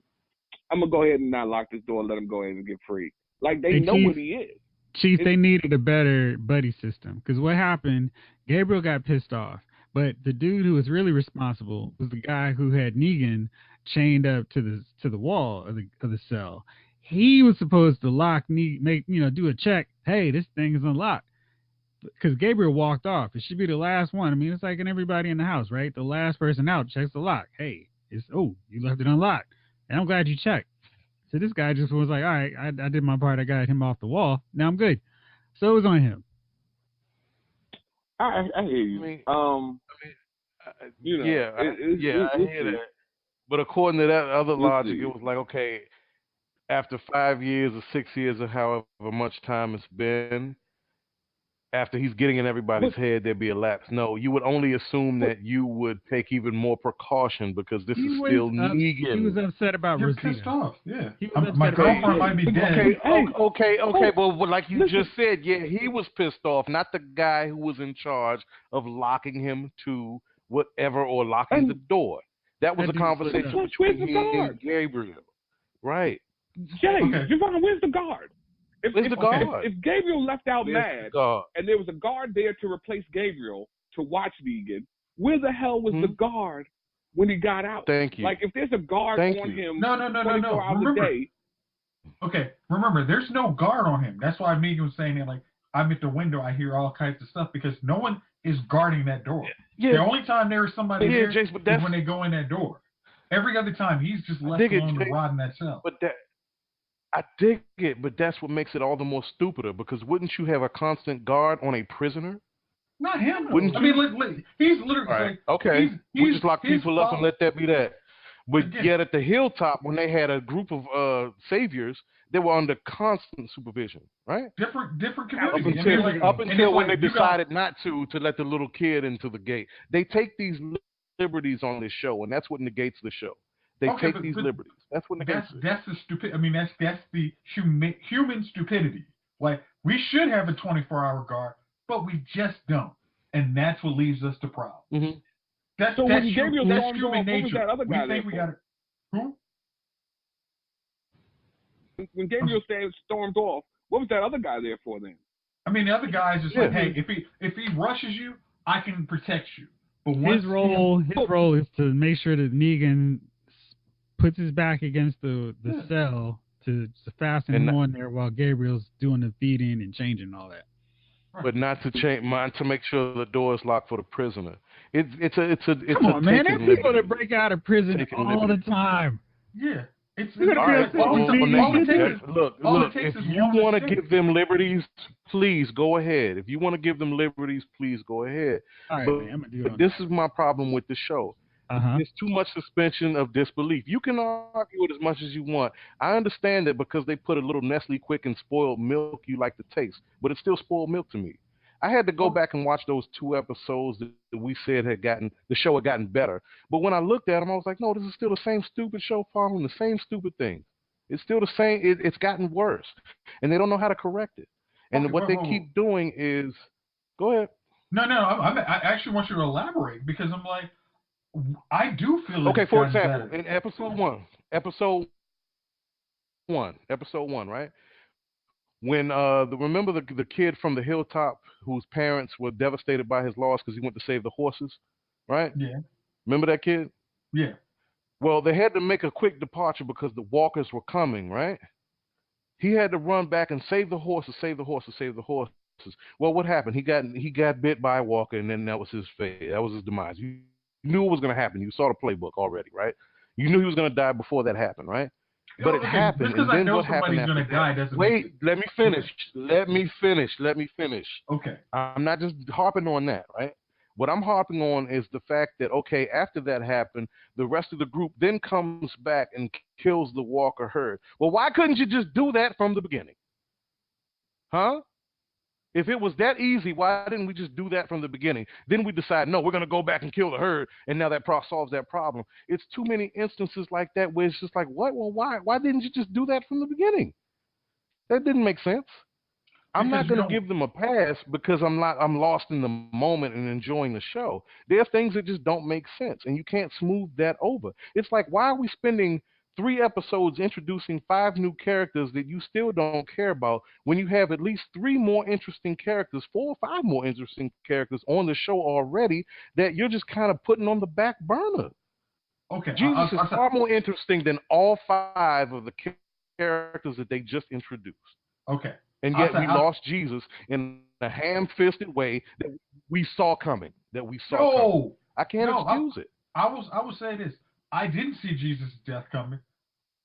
gonna go ahead and not lock this door and let him go ahead and get free. Like, they know what he is. Chief, they needed a better buddy system, because what happened, Gabriel got pissed off, but the dude who was really responsible was the guy who had Negan chained up to the wall of the cell. He was supposed to do a check. Hey, this thing is unlocked. Because Gabriel walked off. It should be the last one. It's like in everybody in the house, right? The last person out checks the lock. Hey, you left it unlocked. And I'm glad you checked. So this guy just was like, all right, I did my part. I got him off the wall. Now I'm good. So it was on him. I hear you. I hear that. But according to that other logic, it was like, okay, after 5 years or 6 years or however much time it's been, after he's getting in everybody's head, there'd be a lapse. No, you would only assume that you would take even more precaution because this is still Negan. He was upset about Rosita. You're pissed off, yeah. My girlfriend might be dead. Okay, but like you just said, yeah, he was pissed off, not the guy who was in charge of locking him to whatever or locking the door. That was a conversation between him and Gabriel. Right. Jovon, where's the guard? Where's the guard? If Gabriel left out mad and there was a guard there to replace Gabriel to watch Negan, where the hell was the guard when he got out? Thank you. Like, if there's a guard on him, no. 24 hours a day. Okay, remember, there's no guard on him. That's why Negan was saying that, like, I'm at the window, I hear all kinds of stuff, because no one is guarding that door. Yeah. The only time there is somebody there is when they go in that door. Every other time, he's just left alone to rot in that cell. I dig it, but that's what makes it all the more stupider, because wouldn't you have a constant guard on a prisoner? Not him. Wouldn't you? He's literally like, okay. We just lock people up and let that be that. But yet at the hilltop, when they had a group of saviors, they were under constant supervision, right? Different communities. Up until when they decided not to let the little kid into the gate. They take these liberties on this show, and that's what negates the show. They take these liberties. That's what that's the stupid. That's the human stupidity. Like, we should have a 24-hour guard, but we just don't, and that's what leads us to problems. Mm-hmm. That's human nature. That other guy we got who? When Gabriel stormed off, what was that other guy there for then? The other guy is just like, hey, if he rushes you, I can protect you. But his role is to make sure that Negan puts his back against the cell to fasten him on there while Gabriel's doing the feeding and changing all that. But not to change, to make sure the door is locked for the prisoner. Come on, man! There's people that break out of prison all the time. Yeah, it's look. If you want to give them liberties, please go ahead. If you want to give them liberties, please go ahead. All right, but man, I'm gonna do it. This is my problem with the show. It's too much suspension of disbelief. You can argue it as much as you want. I understand that because they put a little Nestle Quick and spoiled milk you like the taste, but it's still spoiled milk to me. I had to go back and watch those 2 episodes that we said the show had gotten better. But when I looked at them, I was like, no, this is still the same stupid show following the same stupid thing. It's still the same. It's gotten worse, and they don't know how to correct it. And what they keep doing is, go ahead. No, I actually want you to elaborate because I'm like, I do feel okay. For example, better. In episode one, right? When remember the kid from the hilltop whose parents were devastated by his loss because he went to save the horses, right? Yeah. Remember that kid? Yeah. Well, they had to make a quick departure because the walkers were coming, right? He had to run back and save the horses. Well, what happened? He got bit by a walker, and then that was his fate. That was his demise. You knew it was going to happen. You saw the playbook already, right? You knew he was going to die before that happened, right? But it happened, and then what happened after that? Wait, let me finish. Okay. I'm not just harping on that, right? What I'm harping on is the fact that, okay, after that happened, the rest of the group then comes back and kills the walker herd. Well, why couldn't you just do that from the beginning? Huh? If it was that easy, why didn't we just do that from the beginning? Then we decide, no, we're going to go back and kill the herd, and now that solves that problem. It's too many instances like that where it's just like, what? Well, why? Why didn't you just do that from the beginning? That didn't make sense. I'm not going to give them a pass because I'm lost in the moment and enjoying the show. There are things that just don't make sense, and you can't smooth that over. It's like, why are we spending 3 episodes introducing 5 new characters that you still don't care about when you have at least 3 more interesting characters, 4 or 5 more interesting characters on the show already that you're just kind of putting on the back burner? Okay. Jesus is far more interesting than all 5 of the characters that they just introduced. Okay. And yet we lost Jesus in a ham-fisted way that we saw coming. Coming. I can't excuse it. I will say this. I didn't see Jesus' death coming.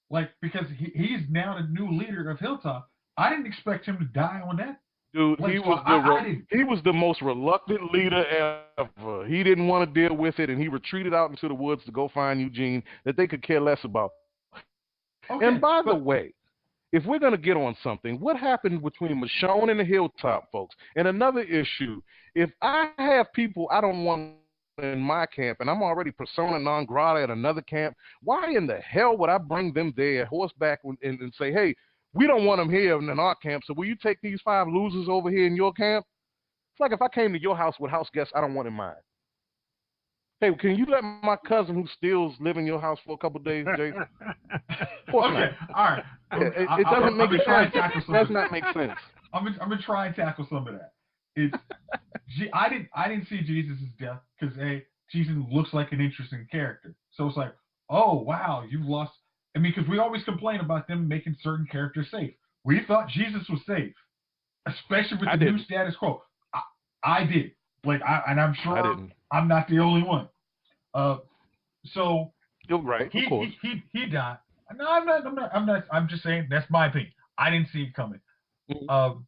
Like, because he's now the new leader of Hilltop. I didn't expect him to die on that. Dude, like, he was the most reluctant leader ever. He didn't want to deal with it, and he retreated out into the woods to go find Eugene that they could care less about. Okay, and by the way, if we're going to get on something, what happened between Michonne and the Hilltop folks? And another issue, if I have people I don't want in my camp and I'm already persona non grata at another camp, why in the hell would I bring them there horseback and say, hey, we don't want them here in our camp, so will you take these 5 losers over here in your camp? It's like if I came to your house with house guests I don't want in mine. Hey, can you let my cousin who steals live in your house for a couple of days, Jayce? Okay, all right. It doesn't make sense. It does not make sense. I'm gonna try and tackle some of that. I didn't see Jesus' death because Jesus looks like an interesting character. So it's like, oh wow, you lost. I mean, because we always complain about them making certain characters safe. We thought Jesus was safe, especially with the new status quo. I did. Like, and I'm sure I'm not the only one. So you're right. Of course, he died. No, I'm not. I'm just saying that's my opinion. I didn't see it coming. Oh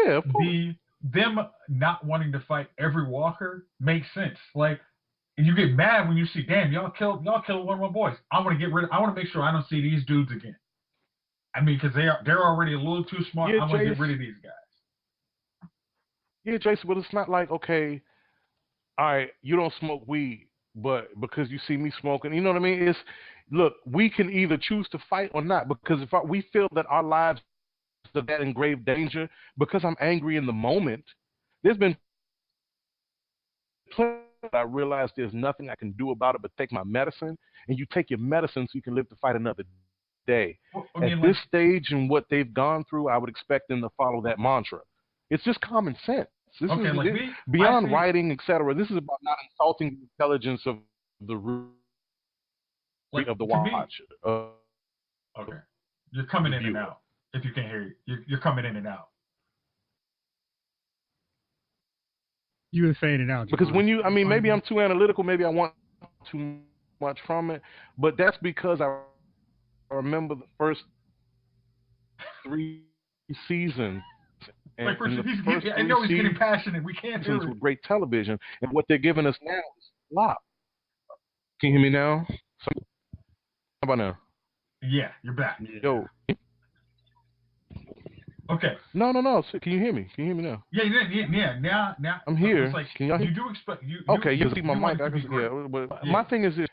yeah, of course. Them not wanting to fight every walker makes sense. Like, and you get mad when you see, damn, y'all killed one of my boys. I want to make sure I don't see these dudes again. I mean, because they're already a little too smart. Yeah, I want to get rid of these guys. Yeah, Jayce, but it's not like, okay, all right, you don't smoke weed, but because you see me smoking, you know what I mean? Look, we can either choose to fight or not, because if we feel that our lives are that in grave danger, because I'm angry in the moment, there's been plenty I realize there's nothing I can do about it but take my medicine, and you take your medicine so you can live to fight another day. Well, at this stage and what they've gone through, I would expect them to follow that mantra. It's just common sense. This is beyond writing, etc. This is about not insulting the intelligence of the watch. Okay, you're coming in and out. If you can't hear you're coming in and out. You would fade it out. Because maybe I'm too analytical. Maybe I want too much from it. But that's because I remember the first 3 seasons. And I know he's getting passionate. We can't do it. With great television, and what they're giving us now is flop. Can you hear me now? How about now? Yeah, you're back. Yo. Okay. No. So, can you hear me? Can you hear me now? Yeah. Now. I'm here. It's like, can y'all hear? You do expect you. Okay, you see my mic. But my thing is this.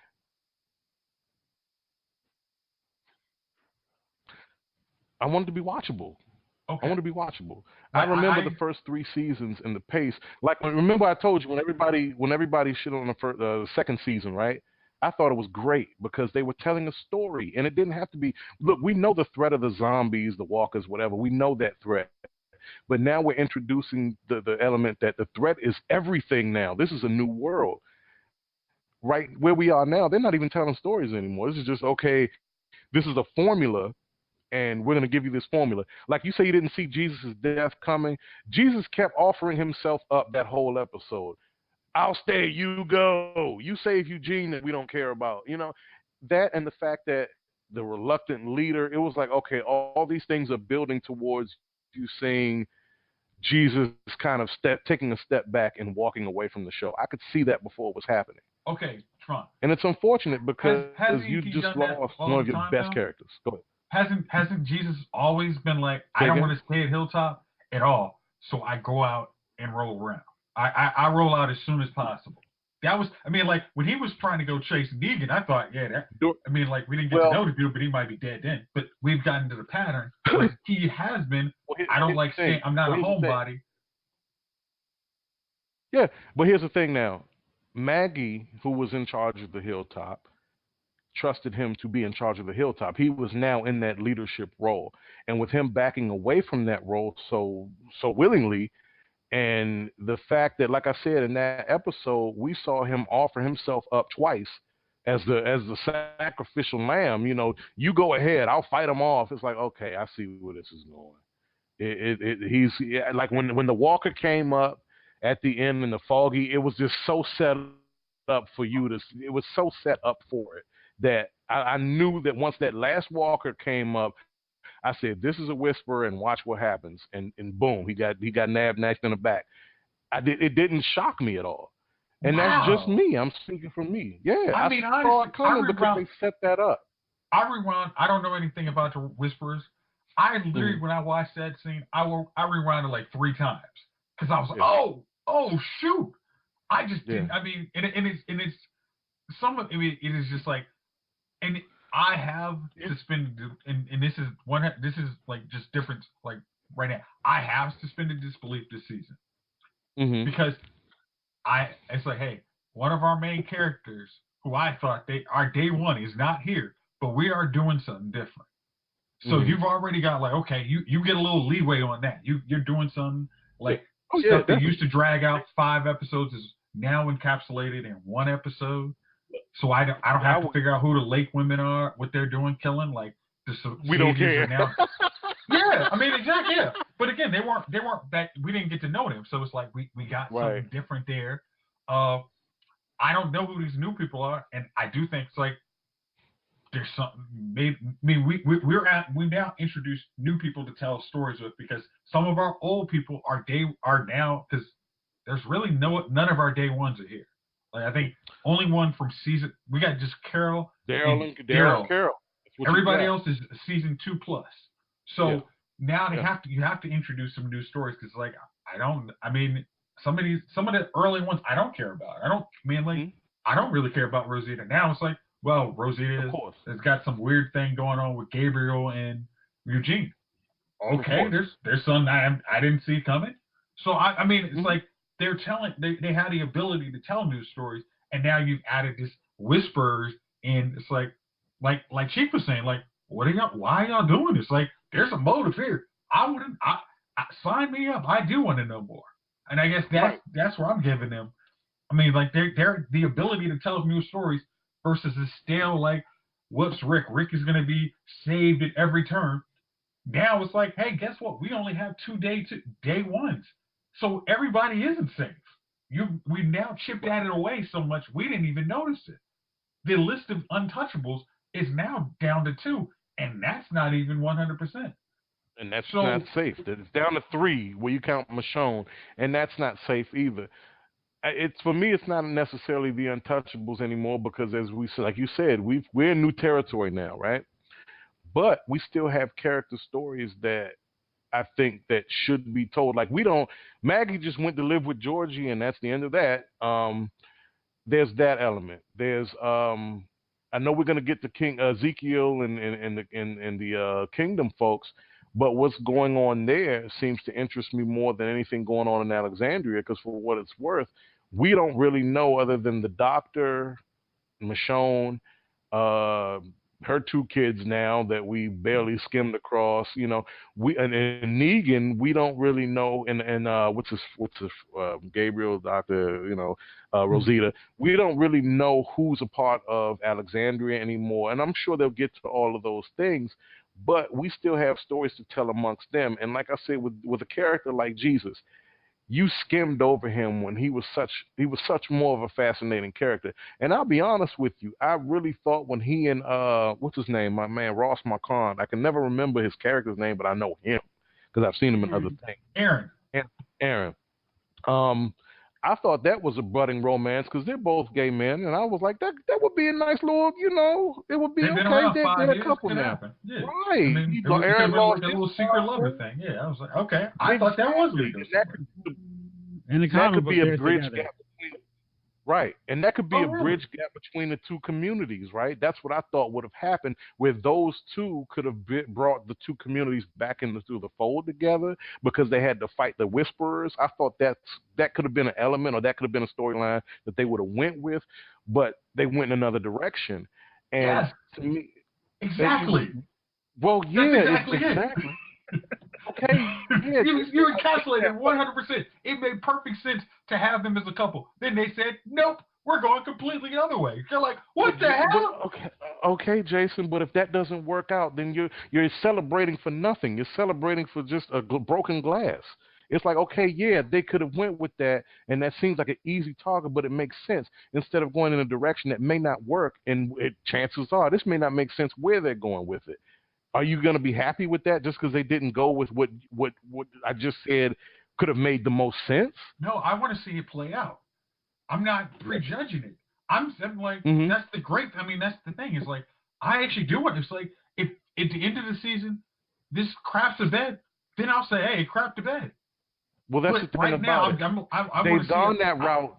I want it to be watchable. Okay. I want to be watchable. I remember the first 3 seasons and the pace. Like, remember I told you when everybody shit on the second season, right? I thought it was great because they were telling a story, and it didn't have to be. Look, we know the threat of the zombies, the walkers, whatever. We know that threat, but now we're introducing the element that the threat is everything. Now this is a new world, right? Where we are now, they're not even telling stories anymore. This is just okay. This is a formula, and we're going to give you this formula. Like you say, you didn't see Jesus' death coming. Jesus kept offering himself up that whole episode. I'll stay, you go. You save Eugene that we don't care about. That, and the fact that the reluctant leader, it was like, okay, all these things are building towards you seeing Jesus kind of taking a step back and walking away from the show. I could see that before it was happening. Okay, Tron. And it's unfortunate because you just lost one of your best characters. Go ahead. Hasn't Jesus always been like, I don't want to stay at Hilltop at all, so I go out and roll around. I roll out as soon as possible. That was, like when he was trying to go chase Negan, I thought, we didn't get to know the dude, but he might be dead then. But we've gotten to the pattern. Like he has been. I don't like saying I'm not a homebody. Yeah, but here's the thing now. Maggie, who was in charge of the Hilltop, trusted him to be in charge of the Hilltop. He was now in that leadership role. And with him backing away from that role so willingly, and the fact that, like I said, in that episode, we saw him offer himself up twice as the sacrificial lamb. You go ahead, I'll fight him off. It's like, okay, I see where this is going. He's like when the walker came up at the end in the foggy, it was just so set up for you to. It was so set up for it that I knew that once that last walker came up, I said, this is a whisper, and watch what happens. And boom, he got nabbed next in the back. It didn't shock me at all. And that's just me. I'm speaking from me. Yeah, I saw it coming because they set that up. I rewound. I don't know anything about the whisperers. I literally, when I watched that scene, I rewound it like 3 times because I was like, oh shoot! I just didn't. It's some of it is just like, and I have suspended, and this is like just different, like right now. I have suspended disbelief this season because it's like, hey, one of our main characters who I thought our day one is not here, but we are doing something different. So you've already got like, okay, you get a little leeway on that. You're doing something like stuff that used to drag out 5 episodes is now encapsulated in 1 episode. So I don't have to figure out who the lake women are, what they're doing, killing. Like we don't care. Yeah, exactly. Yeah, but again, they weren't that. We didn't get to know them, so it's like we got something different there. I don't know who these new people are, and I do think it's like there's something. Maybe we now introduce new people to tell stories with, because some of our old people are now, because there's really none of our day ones are here. Like I think only one from season, we got just Carol, Daryl. Everybody else is season 2+. So now you have to introduce some new stories, because like some of the early ones I don't care about. I don't really care about Rosita. Now it's like, well, Rosita has got some weird thing going on with Gabriel and Eugene. Okay, there's something I didn't see coming. So it's like they're telling, they had the ability to tell news stories, and now you've added this whisperers, and it's like Chief was saying, like, why are y'all doing this? Like, there's a motive here. I sign me up. I do want to know more. And I guess that's where I'm giving them. They're the ability to tell new stories versus the stale, like, what's Rick? Rick is going to be saved at every turn. Now it's like, hey, guess what? We only have 2 day ones. So everybody isn't safe. We now chipped at it away so much we didn't even notice it. The list of untouchables is now down to 2, and that's not even 100%. And that's not safe. It's down to 3 where you count Michonne, and that's not safe either. it's for me. It's not necessarily the untouchables anymore because, as we like you said, we're in new territory now, right? But we still have character stories that I think that should be told. Like we don't. Maggie just went to live with Georgie, and that's the end of that. There's that element. There's I know we're gonna get the King Ezekiel and the Kingdom folks, but what's going on there seems to interest me more than anything going on in Alexandria. Because for what it's worth, we don't really know other than the Doctor, Michonne, uh, her two kids now that we barely skimmed across. You know, and Negan, we don't really know. And what's his Gabriel, Doctor, Rosita. We don't really know who's a part of Alexandria anymore. And I'm sure they'll get to all of those things, but we still have stories to tell amongst them. And like I said, with a character like Jesus, you skimmed over him when he was such more of a fascinating character. And I'll be honest with you, I really thought when he and what's his name, my man Ross Marquand, I can never remember his character's name, but I know him because I've seen him in other things. Aaron. I thought that was a budding romance because they're both gay men, and I was like, that would be a nice little, it would be They've been okay. They're a couple now, yeah. right? I mean, Aaron lost like a little secret lover thing. Yeah, I was like, okay, I thought that was legal. In the that could be a bridge together. gap between, right? And that could be bridge gap between the two communities, right? That's what I thought would have happened, where those two could have brought the two communities back through the fold together because they had to fight the Whisperers. I thought that could have been an element, or that could have been a storyline that they would have went with, but they went in another direction. And to me, exactly. Well, yeah, exactly. Okay. Yeah, you encapsulated 100%. It made perfect sense to have them as a couple. Then they said, nope, we're going completely the other way. You're like, what the hell? Okay, Jason, but if that doesn't work out, then you're celebrating for nothing. You're celebrating for just a broken glass. It's like, okay, yeah, they could have went with that, and that seems like an easy target, but it makes sense instead of going in a direction that may not work, and chances are this may not make sense where they're going with it. Are you going to be happy with that just because they didn't go with what I just said could have made the most sense? No, I want to see it play out. I'm not prejudging it. I'm like, that's the great. I mean, that's the thing. It's like I actually do want. It's like if at the end of the season this craps to bed, then I'll say, hey, crap to bed. Well, that's the thing right about now, it. They've gone that route.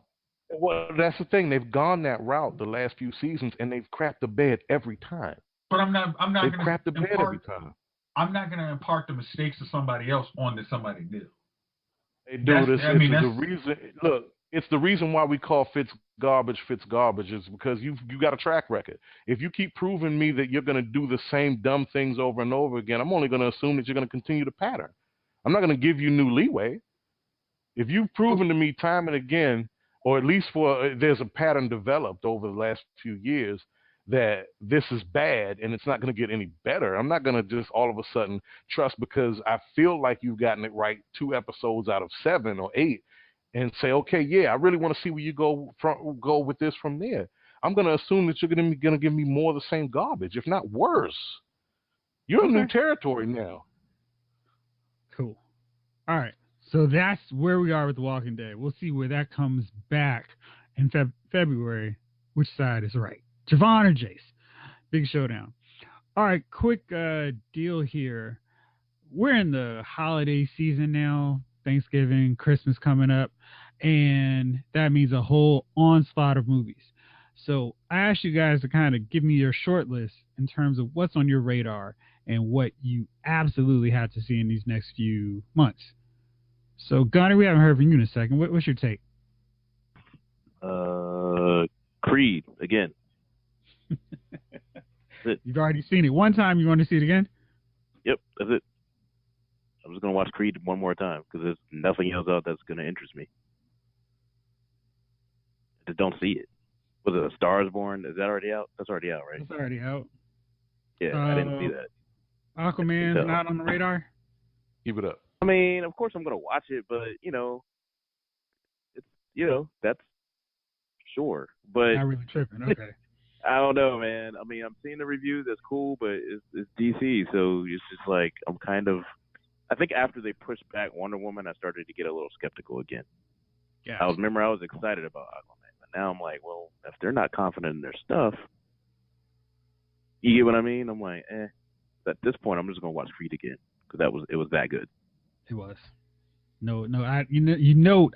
Well, that's the thing. They've gone that route the last few seasons, and they've crapped the bed every time. But I'm not going to crap the bed every time. I'm not going to impart the mistakes of somebody else onto somebody new. They do this. The reason. Look, it's the reason why we call Fitz garbage is because you got a track record. If you keep proving me that you're going to do the same dumb things over and over again, I'm only going to assume that you're going to continue the pattern. I'm not going to give you new leeway. If you've proven to me time and again, or at least there's a pattern developed over the last few years that this is bad and it's not going to get any better. I'm not going to just all of a sudden trust because I feel like you've gotten it right 2 episodes out of 7 or 8 and say, okay, yeah, I really want to see where you go with this from there. I'm going to assume that you're going to give me more of the same garbage, if not worse. You're in new territory now. Cool. All right. So that's where we are with The Walking Dead. We'll see where that comes back in February. Which side is right? Jovon or Jayce? Big showdown. All right, quick deal here. We're in the holiday season now. Thanksgiving, Christmas coming up. And that means a whole onslaught of movies. So I asked you guys to kind of give me your short list in terms of what's on your radar and what you absolutely have to see in these next few months. So, Gunnar, we haven't heard from you in a second. What's your take? Creed, again. You've already seen it one time. You want to see it again? Yep, that's it. I'm just going to watch Creed one more time because there's nothing else out that's going to interest me. I just don't see it. Was it A Star is Born? Is that already out? That's already out, right? It's already out. Yeah, I didn't see that. Aquaman's not on the radar? Keep it up. I mean, of course I'm going to watch it, but, it's, that's sure. But not really tripping, okay. I don't know, man. I mean, I'm seeing the reviews. That's cool, but it's DC, so it's just like I'm kind of. I think after they pushed back Wonder Woman, I started to get a little skeptical again. Gotcha. I was excited about Aquaman, but now I'm like, well, if they're not confident in their stuff, you get what I mean? I'm like, At this point, I'm just gonna watch Creed again because it was that good. It was. No, I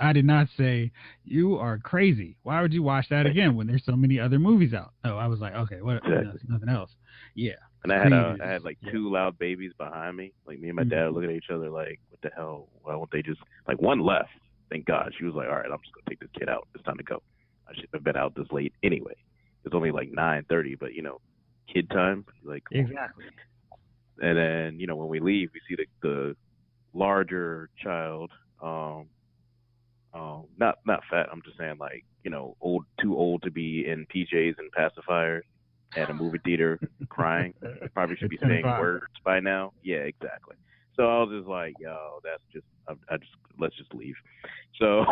I did not say you are crazy. Why would you watch that again when there's so many other movies out? Oh, I was like, okay, what? Exactly. Nothing else. Yeah. And I had like two loud babies behind me. Like me and my dad looking at each other like, what the hell? Why won't they just like one left? Thank God. She was like, all right, I'm just gonna take this kid out. It's time to go. I shouldn't have been out this late anyway. It's only like 9:30, but kid time. Like exactly. And then when we leave, we see the larger child. Not fat. I'm just saying like too old to be in PJs and pacifiers at a movie theater crying. Probably should be saying words by now. Yeah, exactly. So I was just like, yo, that's just let's just leave. So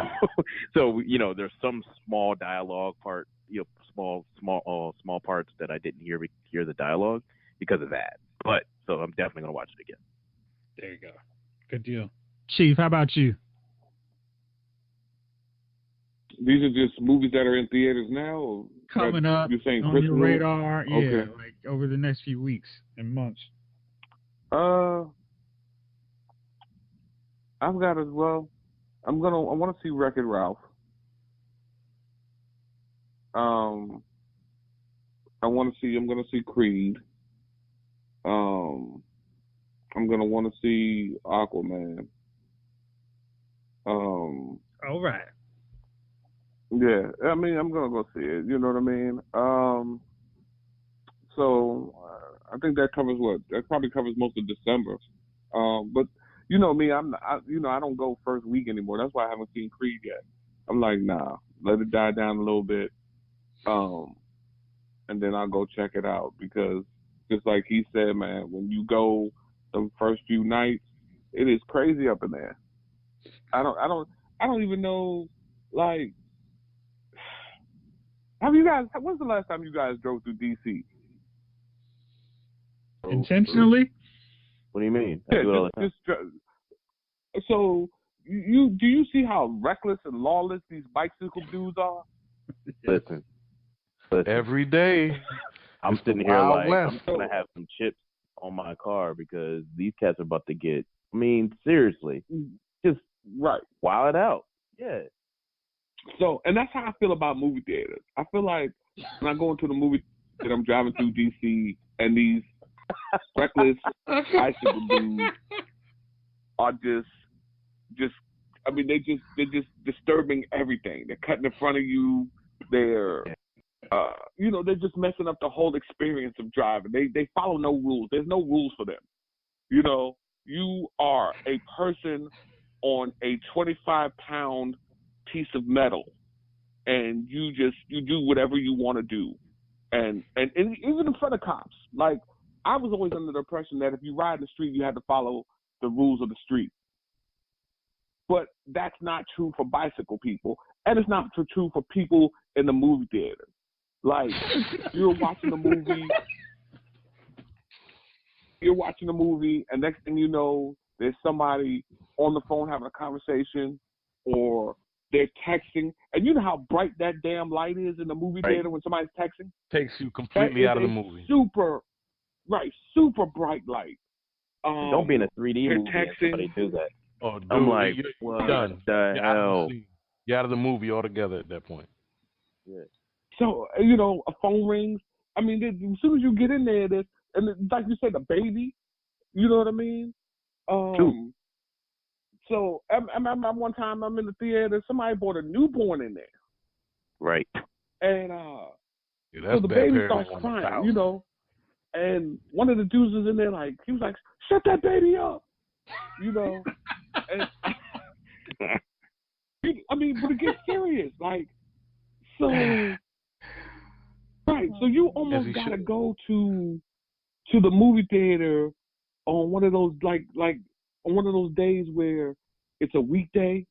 there's some small dialogue part, small parts that I didn't hear the dialogue because of that. But so I'm definitely gonna watch it again. There you go. Good deal. Chief, how about you? These are just movies that are in theaters now? Or coming up you're saying on Christmas your radar? Yeah, okay. like over the next few weeks and months. I've got as well. I want to see Wreck-It Ralph. I'm gonna see Creed. I'm gonna want to see Aquaman. All right. Yeah, I mean, I'm gonna go see it. You know what I mean? So I think that covers that probably covers most of December. But you know me, I don't go first week anymore. That's why I haven't seen Creed yet. I'm like, nah, let it die down a little bit, and then I'll go check it out because just like he said, man, when you go the first few nights, it is crazy up in there. I don't even know, like, when's the last time you guys drove through DC? Intentionally? What do you mean? I do it all the time. So do you see how reckless and lawless these bicycle dudes are? Listen. Every day. I'm sitting here like I'm gonna have some chips on my car because these cats are about to get. I mean, seriously, just wild out. Yeah. So, and that's how I feel about movie theaters. I feel like when I go into the movie theater, I'm driving through DC, and these reckless bicycle dudes are just. I mean, they're just disturbing everything. They're cutting in front of you. They're they're just messing up the whole experience of driving. They follow no rules. There's no rules for them. You are a person on a 25-pound piece of metal, and you do whatever you want to do, and even in front of cops. Like, I was always under the impression that if you ride the street, you had to follow the rules of the street. But that's not true for bicycle people, and it's not true for people in the movie theater. Like, you're watching a movie, and next thing you know, there's somebody on the phone having a conversation, or they're texting. And you know how bright that damn light is in the movie theater when somebody's texting? Takes you completely out of the movie. Super bright light. Don't be in a 3D movie and somebody do that. Oh, dude, I'm like, what the hell? You're out of the movie altogether at that point. Yeah. So, a phone rings. I mean, as soon as you get in there, and like you said, the baby, you know what I mean? So, I one time I'm in the theater, somebody brought a newborn in there. Right. And so the baby starts crying, and one of the dudes was in there, like, he was like, shut that baby up, and I mean, but it gets serious, like, so, right, so you almost gotta go to the movie theater on one of those, like on one of those days where it's a weekday,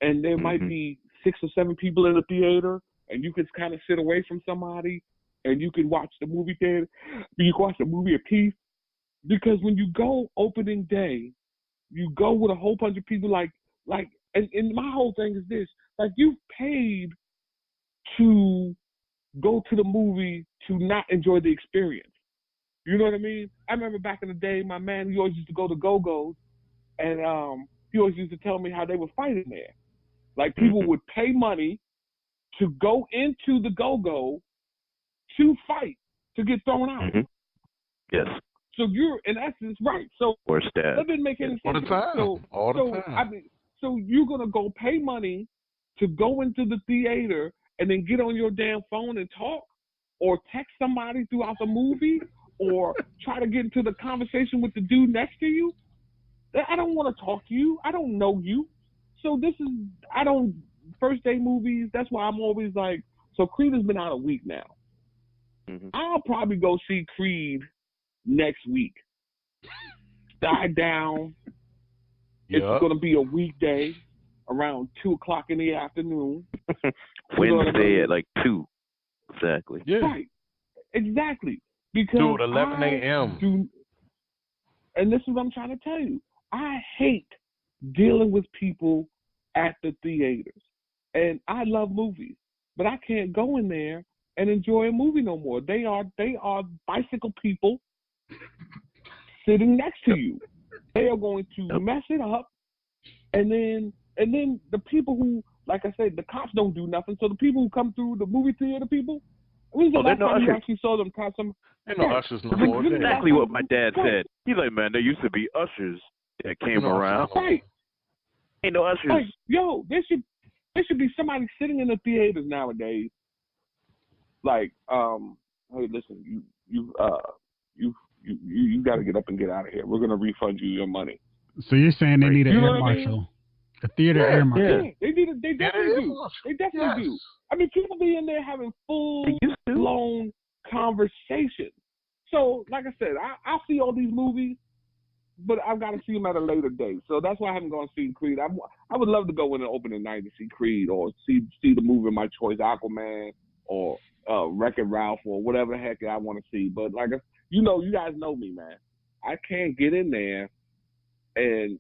and there might be 6 or 7 people in the theater, and you can kind of sit away from somebody, and you can watch the movie theater. You can watch the movie at peace, because when you go opening day, you go with a whole bunch of people. Like and my whole thing is this: like, you paid to go to the movie to not enjoy the experience. You know what I mean? I remember back in the day, my man, he always used to go to Go-Go's, and he always used to tell me how they were fighting there. Like, people would pay money to go into the Go-Go to fight, to get thrown out. Mm-hmm. Yes. So you're, in essence, right. So or stab. That didn't make any sense. All the time. All the time. I mean, so you're going to go pay money to go into the theater and then get on your damn phone and talk, or text somebody throughout the movie, or try to get into the conversation with the dude next to you? I don't want to talk to you. I don't know you. So first day movies, that's why I'm always like, so Creed has been out a week now. Mm-hmm. I'll probably go see Creed next week. Die down. Yep. It's going to be a weekday around 2:00 in the afternoon. Wednesday at like 2. Exactly. Yeah. Right. Exactly. Because Dude, 11 a.m. And this is what I'm trying to tell you. I hate dealing with people at the theaters. And I love movies, but I can't go in there and enjoy a movie no more. They are bicycle people sitting next to you. They are going to mess it up, and then the people who, like I said, the cops don't do nothing. So the people who come through the movie theater, people, when was the last time you actually saw them cops? Ain't no ushers no more. That's exactly what my dad said. He's like, man, there used to be ushers that came around. Right. Ain't no ushers. Like, yo, there should be somebody sitting in the theaters nowadays. Like, hey, listen, you got to get up and get out of here. We're gonna refund you your money. So you're saying they need an air marshal, a theater air marshal? Yeah, they definitely do. They definitely do. I mean, people be in there having full-blown conversations. So, like I said, I see all these movies, but I've got to see them at a later date. So that's why I haven't gone to see Creed. I would love to go in an opening night to see Creed, or see the movie of my choice, Aquaman, or Wreck-It Ralph, or whatever the heck I want to see. But like, you guys know me, man. I can't get in there and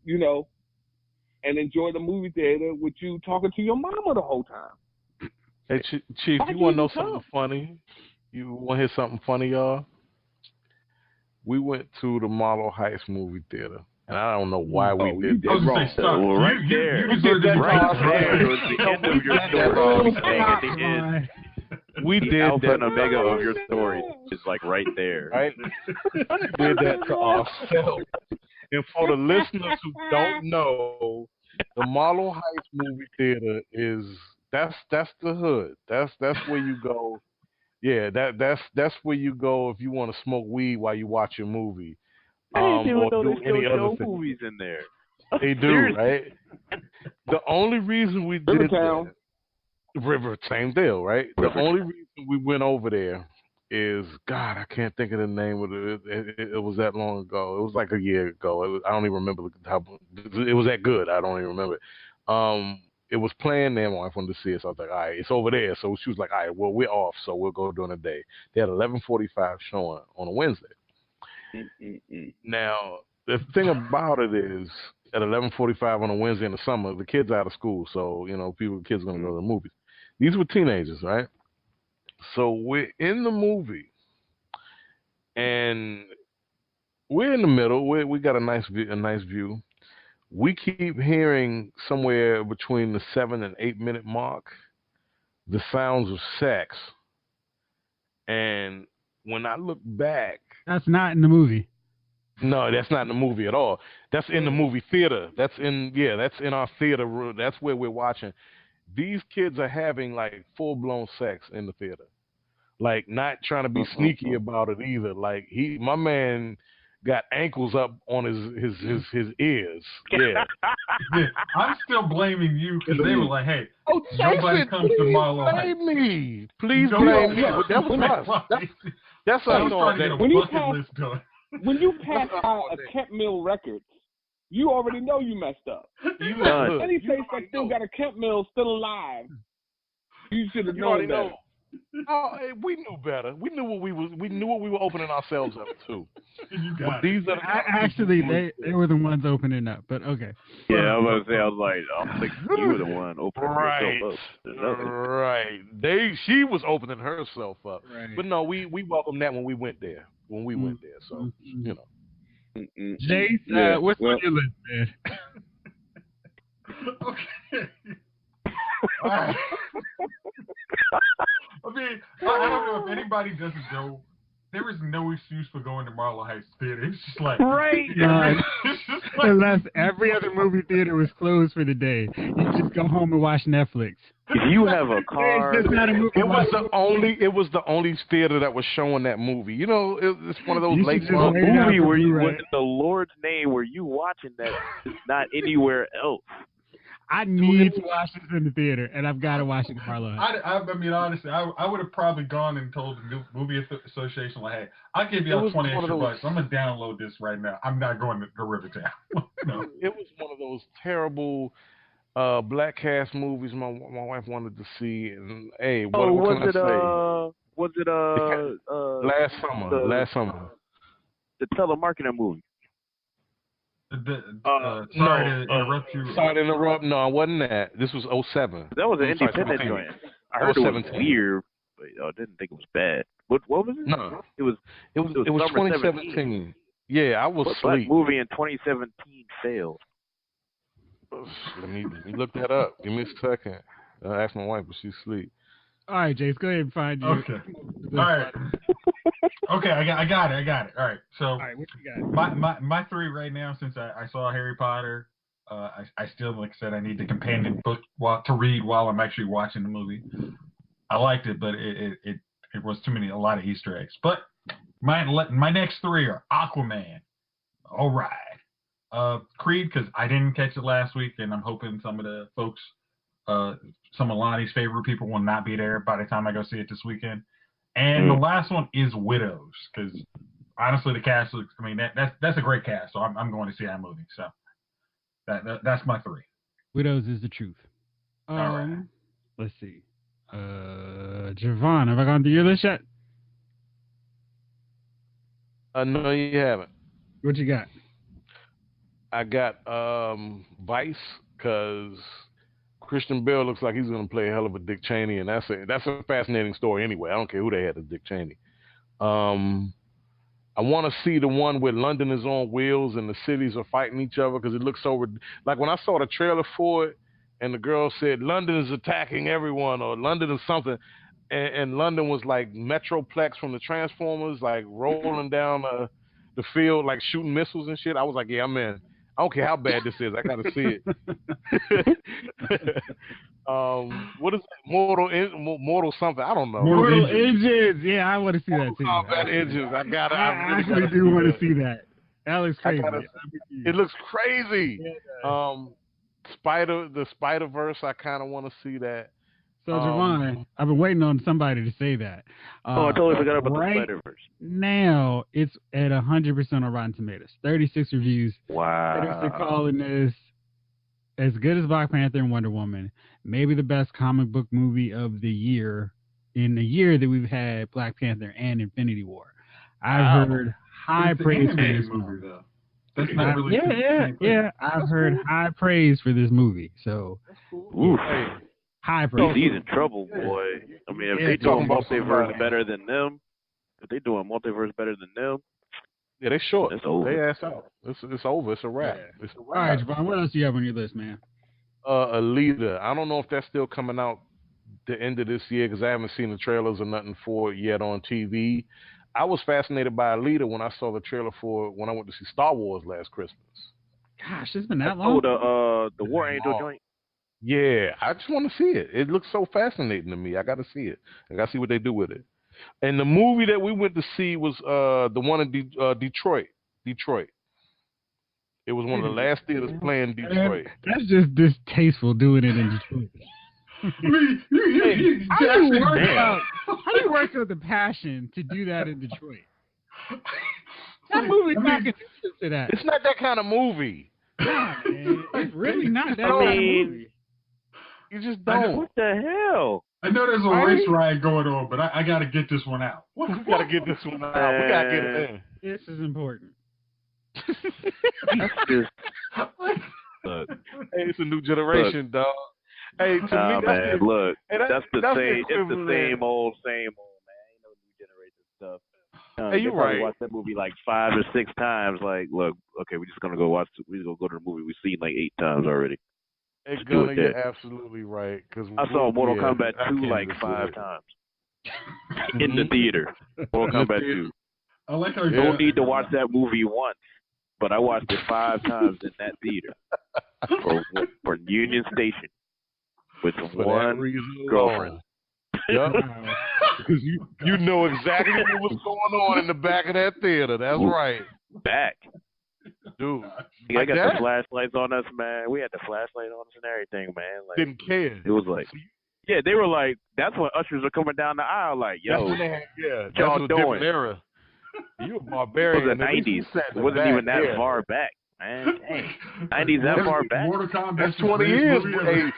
and enjoy the movie theater with you talking to your mama the whole time. Hey, Chief, you want to know something funny? You want to hear something funny, y'all? We went to the Marlow Heights movie theater, and I don't know why we did that. Right there. Right there was the end of your story. At the end. We did Alpha that. and Omega of your story is like right there. Right? We did that to ourselves. And for the listeners who don't know, the Marlow Heights movie theater that's the hood. That's where you go. Yeah, that's where you go if you want to smoke weed while you watch a movie. I didn't even or know do they any still other show thing. movies in there. They do, right? The only reason we did Rivertown. River, same deal, right? The only reason we went over there is, God, I can't think of the name of it. It was that long ago. It was like a year ago. I don't even remember how it was that good. I don't even remember it. It was playing there. My wife wanted to see it, so I was like, all right, it's over there. So she was like, all right, well, we're off, so we'll go during the day. They had 11:45 showing on a Wednesday. Now, the thing about it is, at 11:45 on a Wednesday in the summer, the kids are out of school, so kids are gonna go to the movies. These were teenagers, right? So we're in the movie, and we're in the middle. We got a nice view. We keep hearing somewhere between the 7 and 8 minute mark the sounds of sex, and when I look back, that's not in the movie. No, that's not in the movie at all. That's in the movie theater. That's in our theater room. That's where we're watching. These kids are having like full-blown sex in the theater. Like, not trying to be sneaky about it either. Like, my man got ankles up on his ears. Yeah. I'm still blaming you because they were like, hey, nobody Jason, comes to Marlow Heights. Please blame me. That was us. That's us on that. When you pass out a Kemp Mill Records, you already know you messed up. Any place that still got a Kemp Mill still alive, you should have known that. Oh, we knew better. We knew what we was. We knew what we were opening ourselves up to. You got these are actually they were the ones opening up, but okay. Yeah, I was about to say. I was like, I don't think you were the one opening yourself up. Right. She was opening herself up. Right. But no, we welcomed that when we went there. So you know. Jayce, what's on your list, man? Okay. All right. I mean, I don't know if anybody doesn't go. There is no excuse for going to Marlow Heights Theater. It's just like unless every other movie theater was closed for the day, you just go home and watch Netflix. If you have a car, it's not a movie. It was the only theater that was showing that movie. You know, it's one of those late movie where you, in the Lord's name, where you watching that is not anywhere else. I need to watch this in the theater, and I've got to watch it in Marlow. I mean, honestly, I would have probably gone and told the movie association, like, hey, I'll give you 20 extra bucks. I'm going to download this right now. I'm not going to Rivertown. No. It was one of those terrible black cast movies my wife wanted to see. And, hey, what can I say? Was it last summer. The telemarketing movie. Sorry to interrupt you. Sorry to interrupt. No, it wasn't that. This was 07. That was an independent joint. I heard it was weird, but I didn't think it was bad. What was it? No, it was 2017. Yeah, I was asleep. What movie in 2017 failed? Let me look that up. Give me a second. I asked my wife, but she's asleep. All right, Jayce, go ahead and find you. Okay. All right. Okay, I got it. All right. So, all right, what you got? My three right now, since I saw Harry Potter, I still, like I said, I need the companion book to read while I'm actually watching the movie. I liked it, but it was a lot of Easter eggs. But my next three are Aquaman. All right. Creed, because I didn't catch it last week, and I'm hoping some of the folks, some of Lonnie's favorite people will not be there by the time I go see it this weekend. And the last one is Widows, because honestly, the cast looks. I mean, that's a great cast, so I'm going to see that movie. So that's my three. Widows is the truth. All right. Let's see. Jovon, have I gone through your list yet? No, you haven't. What you got? I got Vice, because Christian Bale looks like he's going to play a hell of a Dick Cheney, and that's a fascinating story anyway. I don't care who they had as Dick Cheney. I want to see the one where London is on wheels and the cities are fighting each other, because it looks so like when I saw the trailer for it, and the girl said London is attacking everyone, or London is something, and London was like Metroplex from the Transformers, like rolling down the field, like shooting missiles and shit. I was like, yeah, I'm in. I don't care how bad this is. I got to see it. What is it? Mortal something? I don't know. Mortal Engines. Yeah, I want to see that too. Combat Engines. I actually do want to see that. That looks crazy. It looks crazy. Yeah. The Spider-Verse. I kind of want to see that. So, Jovon, I've been waiting on somebody to say that. I totally forgot about the Spider-Verse. Now, it's at 100% on Rotten Tomatoes. 36 reviews. Wow. They're calling this as good as Black Panther and Wonder Woman. Maybe the best comic book movie of the year in the year that we've had Black Panther and Infinity War. I've heard high praise for this movie, though. That's not really yeah. I've heard high praise for this movie. So, high praise. He's in trouble, boy. I mean, if they doing multiverse better than them, yeah, they short. It's over. They ass out. It's over. It's a wrap. Yeah. It's a wrap. All right, Jovon, what else do you have on your list, man? Alita. I don't know if that's still coming out the end of this year, because I haven't seen the trailers or nothing for it yet on TV. I was fascinated by Alita when I saw the trailer for it when I went to see Star Wars last Christmas. Gosh, it's been that long. Oh, the War Angel joint. Yeah, I just want to see it. It looks so fascinating to me. I got to see it. I got to see what they do with it. And the movie that we went to see was the one in Detroit. It was one of the last theaters playing Detroit. That's just distasteful doing it in Detroit. How do you work out the passion to do that in Detroit? That movie's not conducive to that. It's not that kind of movie. Nah, man. It's really not that kind of movie. You just don't. What the hell? I know there's a race ride going on, but I got to get this one out. We got to get this one out. We got to get it in. This is important. That's just look. Hey, it's a new generation, dog. Hey, to me, man, look, that's the same. It's the same old, man. Ain't no new generation stuff. Hey, you right. Watched that movie like 5 or 6 times. Like, look, okay, we're just gonna go watch. We're gonna go to the movie we've seen like 8 times already. Hey, Gunner, you're absolutely right. Cause I saw Mortal Kombat 2 like 5 times in the theater. Mortal Kombat 2. I like how you don't need to watch that movie once, but I watched it 5 times in that theater for Union Station with one girlfriend. Yep. Because you know exactly what was going on in the back of that theater. That's right. Back. Dude. I got the flashlights on us, man. We had the flashlight on us and everything, man. Like, didn't care. It was like, yeah, they were like, that's when ushers are coming down the aisle, like, yo, that's when they had, what y'all doing? Era. You a barbarian. It was the 90s. It wasn't even that far back, man. Dang. 90s that far back? That's 20 years.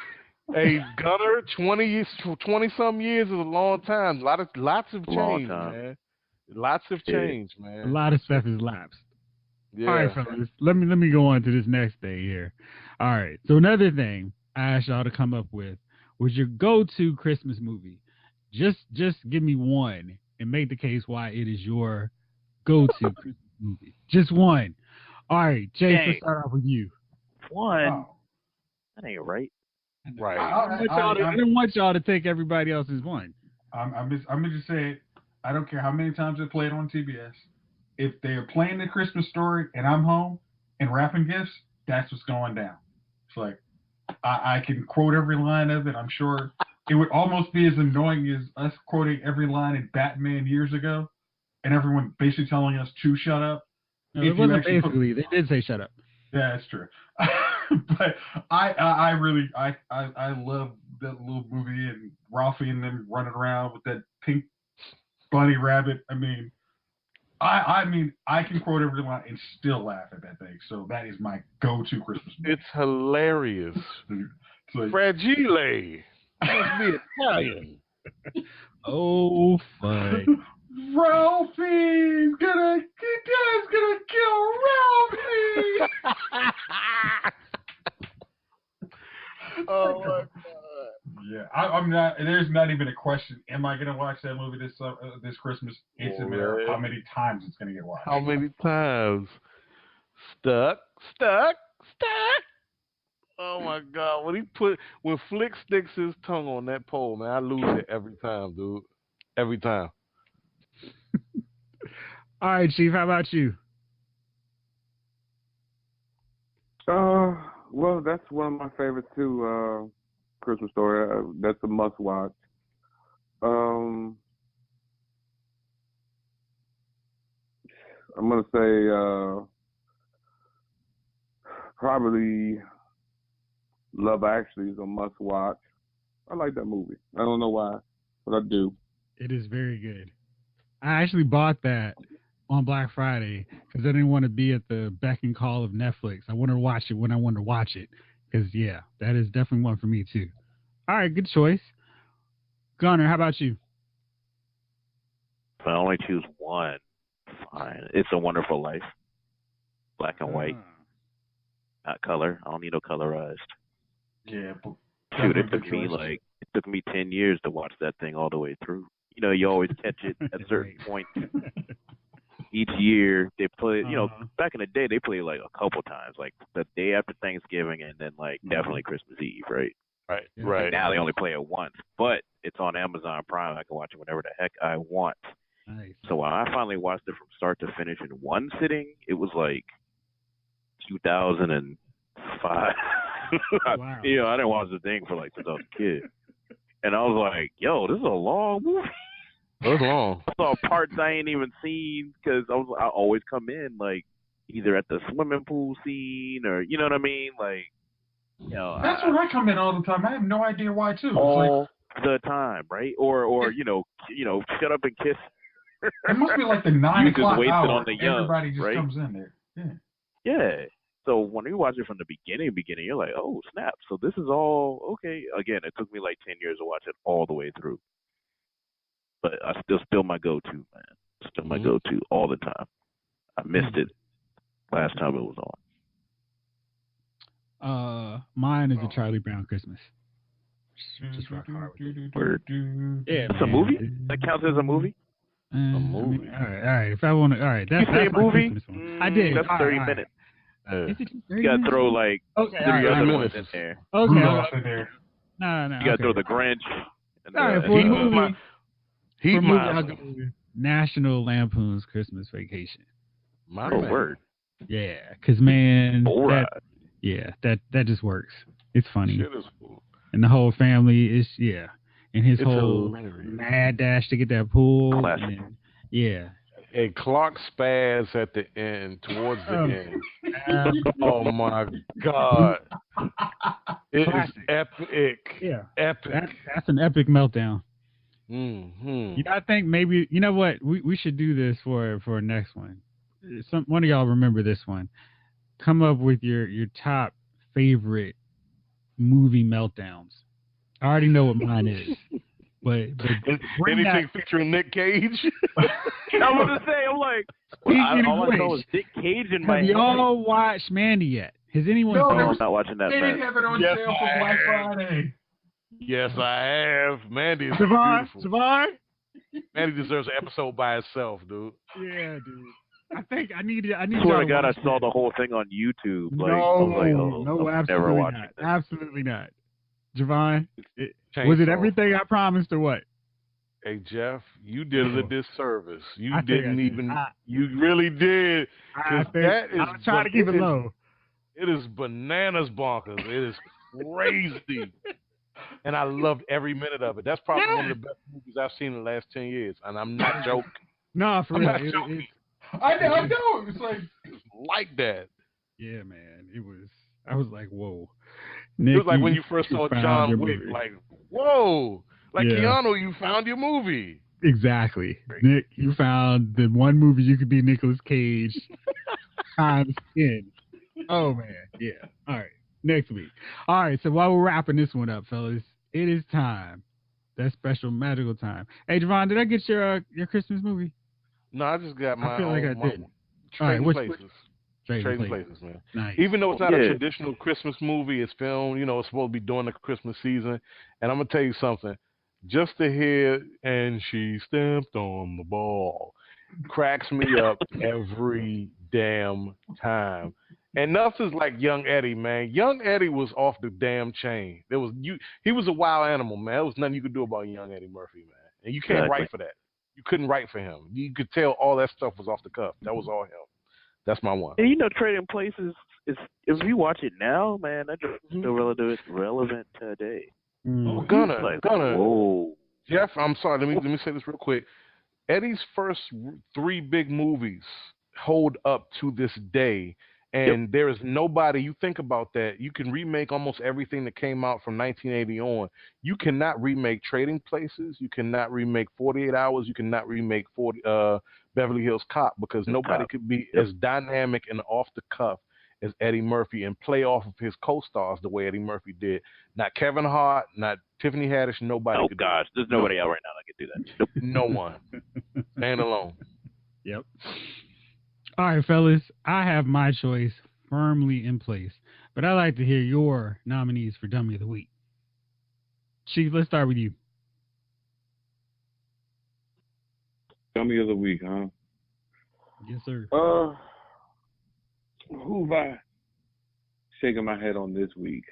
Hey, Gunner, 20-some years is a long time. Lots have changed, man. Lots have changed, man. A lot of stuff has lapsed. Yeah. All right, fellas. Let me go on to this next thing here. All right. So another thing I asked y'all to come up with was your go-to Christmas movie. Just give me one and make the case why it is your go-to Christmas movie. Just one. All right, Jayce, let's start off with you. One? Oh. That ain't right. Right. I don't want y'all to take everybody else's one. I'm gonna just say it. I don't care how many times they play it on TBS. If they are playing the Christmas story and I'm home and wrapping gifts, that's what's going down. It's like I can quote every line of it. I'm sure it would almost be as annoying as us quoting every line in Batman years ago, and everyone basically telling us to shut up. No, it wasn't basically. They did say shut up. Yeah, that's true. But I really love that little movie and Ralphie and them running around with that pink bunny rabbit. I mean, I can quote every line and still laugh at that thing. So that is my go-to Christmas movie. It's hilarious. It's like, Fragile. Must be Italian. Oh, fun. Ralphie's gonna kill Ralphie. Oh my God. Yeah, I'm not. There's not even a question. Am I gonna watch that movie this Christmas? It's a matter of how many times it's gonna get watched. How many times? Stuck. Oh my God! When Flick sticks his tongue on that pole, man, I lose it every time, dude. Every time. All right, Chief. How about you? Well, that's one of my favorites too. Christmas Story. That's a must watch. I'm gonna say probably Love Actually is a must watch. I like that movie. I don't know why, but I do. It is very good. I actually bought that on Black Friday because I didn't want to be at the beck and call of Netflix. I wanted to watch it when I wanted to watch it. Because, yeah, that is definitely one for me, too. All right, good choice. Gunner, how about you? If I only choose one, fine. It's a Wonderful Life. Black and white. Not color. I don't need no colorized. Yeah. But shoot, it took me 10 years to watch that thing all the way through. You know, you always catch it at certain points. Each year they play, you know, back in the day they played like a couple times, like the day after Thanksgiving and then like definitely Christmas Eve, right? Right. Now they only play it once, but it's on Amazon Prime. I can watch it whenever the heck I want. Nice. So when I finally watched it from start to finish in one sitting, it was like 2005. Wow. You know, I didn't watch the thing for like since I was a kid, and I was like, "Yo, this is a long movie." That's long. I saw parts I ain't even seen because I always come in like either at the swimming pool scene or you know what I mean, like you know. That's where I come in all the time. I have no idea why too. All the time, right? Or you know, shut up and kiss. It must be like the 9 o'clock hour. On the young, everybody just comes in there. Yeah. So when you watch it from the beginning, you're like, oh snap! So this is all okay. Again, it took me like 10 years to watch it all the way through, but I still my go-to, man. Still my go-to all the time. I missed it last time it was on. Mine is a Charlie Brown Christmas. Just rock hard with it. Word. Yeah, it's a movie. That counts as a movie. A movie. I mean, all right. If I want to, all right. That's a movie. I did. That's 30 minutes. Is it 30 you gotta minutes? throw like 3 other ones in there. Okay. No. You gotta throw the Grinch. And all right, for a movie. I'll go National Lampoon's Christmas Vacation. Word. Yeah, because man, that that just works. It's funny. Shit is cool. And the whole family is and his it's whole mad dash to get that pool. And, a clock spaz at the end, towards the end. Oh my God. It is epic. Yeah. Epic. That's an epic meltdown. Mm-hmm. I think maybe, you know what? We should do this for next one. One of y'all remember this one. Come up with your top favorite movie meltdowns. I already know what mine is. But anything featuring Nick Cage? I was going to say, I'm like, all I know is Nick Cage in my head. Have y'all watched Mandy yet? Has anyone seen I'm not watching that. They didn't have it on sale for Black Friday. Yes, I have. Mandy is Jovon? beautiful. Mandy deserves an episode by itself, dude. Yeah, dude. I think I need. I swear to God, I saw the whole thing on YouTube. No, absolutely not. Absolutely not. Jovon, was it everything I promised or what? Hey, Jeff, you did it a disservice. You didn't even. You really did. I was trying to keep it low. It is bananas bonkers. It is crazy. And I loved every minute of it. That's probably one of the best movies I've seen in the last 10 years. And I'm not joking. No, for real. I'm not joking. I know. It was like that. Yeah, man. It was. I was like, whoa. Nick, it was like when you first saw John Wick. Like, whoa. Like, Keanu, you found your movie. Exactly. Nick, you found the one movie you could be Nicolas Cage times 10. Oh, man. Yeah. All right. Next week. All right. So while we're wrapping this one up, fellas, it is time. That special magical time. Hey, Jovon, did I get your Christmas movie? No, I just got my. I feel like I did. Trading Places. Trading Places, man. Nice. Even though it's not a traditional Christmas movie, it's filmed. It's supposed to be during the Christmas season. And I'm gonna tell you something. Just to hear "and she stamped on the ball" cracks me up every damn time. And nothing's like Young Eddie, man. Young Eddie was off the damn chain. He was a wild animal, man. There was nothing you could do about Young Eddie Murphy, man. And you can't write for that. You couldn't write for him. You could tell all that stuff was off the cuff. That was all him. That's my one. And Trading Places is if you watch it now, man, that's still relevant today. Gunner. Whoa. Jeff, I'm sorry. Let me say this real quick. Eddie's first 3 big movies hold up to this day. And there is nobody, you think about that, you can remake almost everything that came out from 1980 on. You cannot remake Trading Places. You cannot remake 48 Hours. You cannot remake Beverly Hills Cop because nobody could be as dynamic and off the cuff as Eddie Murphy and play off of his co-stars the way Eddie Murphy did. Not Kevin Hart, not Tiffany Haddish, nobody could do that. There's nobody out right now that could do that. No one. Stand alone. Yep. All right, fellas, I have my choice firmly in place, but I'd like to hear your nominees for Dummy of the Week. Chief, let's start with you. Dummy of the Week, huh? Yes, sir. Who have I shaking my head on this week?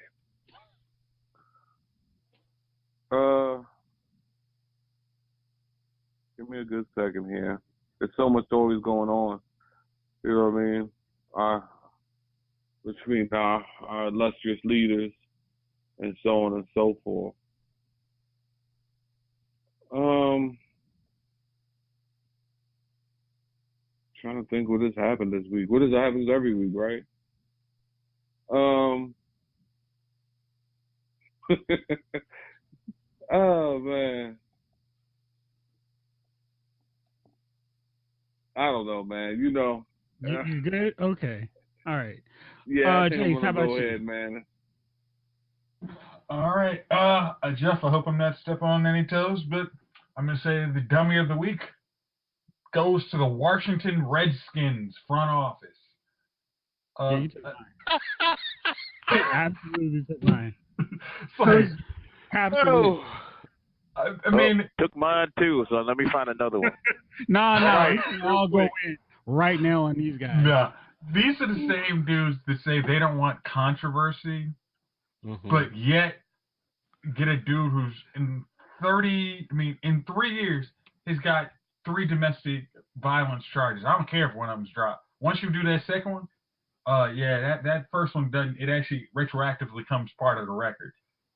Give me a good second here. There's so much always going on. You know what I mean? Between our illustrious leaders and so on and so forth. Trying to think what has happened this week. What has happened every week, right? Oh man. I don't know, man. You good? Okay. All right. Yeah, I think I'm Jayce, how gonna about go you? ahead, man. All right. Jeff, I hope I'm not stepping on any toes, but I'm going to say the dummy of the week goes to the Washington Redskins front office. Yeah, you took mine. Absolutely took mine. Like, absolutely. I mean, took mine too. So let me find another one. No, Right. we can all go in right now on these guys. No, these are the same dudes that say they don't want controversy, but yet get a dude who's in 3 years, he's got 3 domestic violence charges. I don't care if one of them's dropped. Once you do that second one, that first one doesn't. It actually retroactively comes part of the record.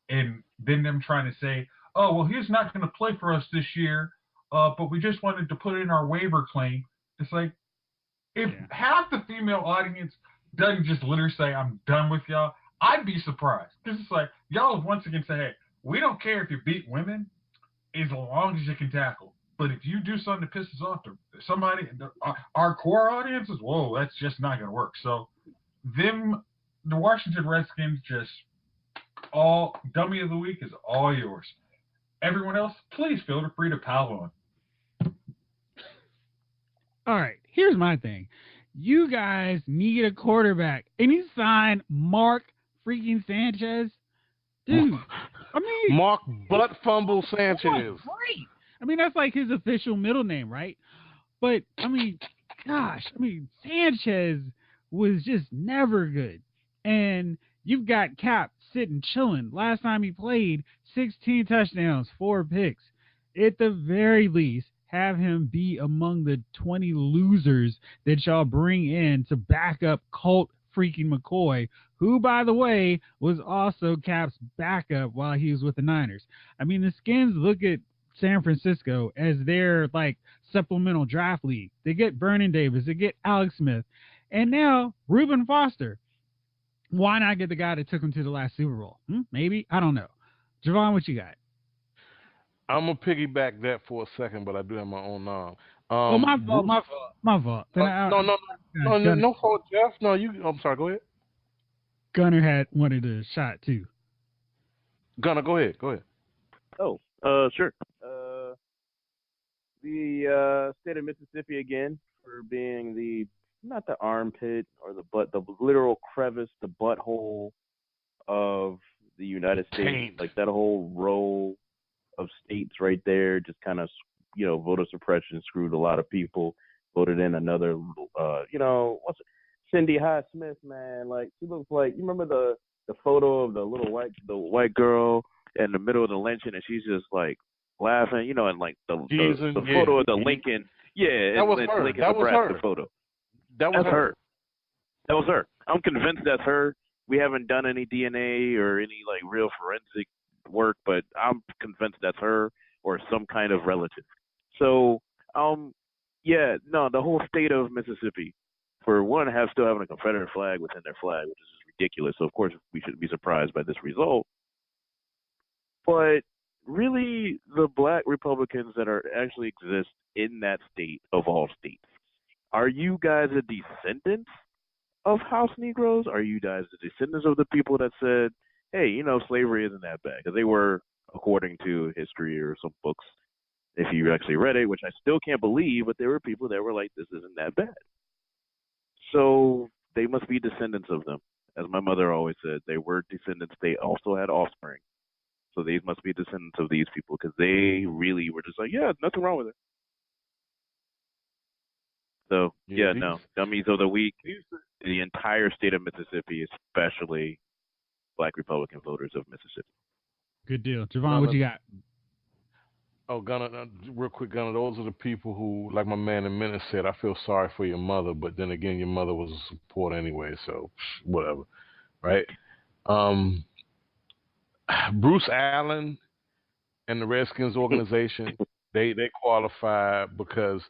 And then them trying to say, oh, well, he's not going to play for us this year, but we just wanted to put in our waiver claim. It's like, if half the female audience doesn't just literally say, I'm done with y'all, I'd be surprised. Because it's like, y'all once again say, hey, we don't care if you beat women as long as you can tackle. But if you do something that pisses off somebody, our core audiences, whoa, that's just not going to work. So the Washington Redskins, just all dummy of the week is all yours. Everyone else, please feel free to pile on. All right, here's my thing. You guys need a quarterback, and you signed Mark freaking Sanchez. Dude, I mean, Mark Butt Fumble Sanchez. Great. I mean, that's like his official middle name, right? But, I mean, Sanchez was just never good. And you've got Cap sitting chilling. Last time he played, 16 touchdowns, 4 picks. At the very least, have him be among the 20 losers that y'all bring in to back up Colt freaking McCoy, who, by the way, was also Cap's backup while he was with the Niners. I mean, the Skins look at San Francisco as their, like, supplemental draft league. They get Vernon Davis, they get Alex Smith, and now Reuben Foster. Why not get the guy that took him to the last Super Bowl? Maybe? I don't know. Jovon, what you got? I'm going to piggyback that for a second, but I do have my own my fault. My fault. No fault, Jeff. No, I'm sorry. Go ahead. Gunner had wanted a shot too. Gunner, go ahead. Oh, sure. The state of Mississippi again for being not the armpit or the literal crevice, the butthole of the United States. Like that whole row of states right there, just kind of, voter suppression screwed a lot of people. Voted in another, Cindy Highsmith, man. Like she looks like, you remember the photo of the white girl in the middle of the lynching, and she's just like laughing, and like the photo of the Lincoln, that was her. Lincoln, that was her. Photo. That was her. That was her. I'm convinced that's her. We haven't done any DNA or any like real forensic work, but I'm convinced that's her or some kind of relative. So, the whole state of Mississippi, for one, still having a Confederate flag within their flag, which is just ridiculous. So, of course, we shouldn't be surprised by this result. But really, the black Republicans that actually exist in that state of all states, are you guys a descendants of House Negroes? Are you guys the descendants of the people that said, hey, slavery isn't that bad? Because they were, according to history or some books, if you actually read it, which I still can't believe, but there were people that were like, this isn't that bad. So they must be descendants of them. As my mother always said, they were descendants. They also had offspring. So these must be descendants of these people because they really were just like, nothing wrong with it. So, dummies of the week, the entire state of Mississippi, especially black Republican voters of Mississippi. Good deal. Jovon, what you got? Oh, Gunner, real quick, Gunner, those are the people who, like my man in Minute said, I feel sorry for your mother, but then again, your mother was a support anyway, so whatever, right? Bruce Allen and the Redskins organization, they qualify because,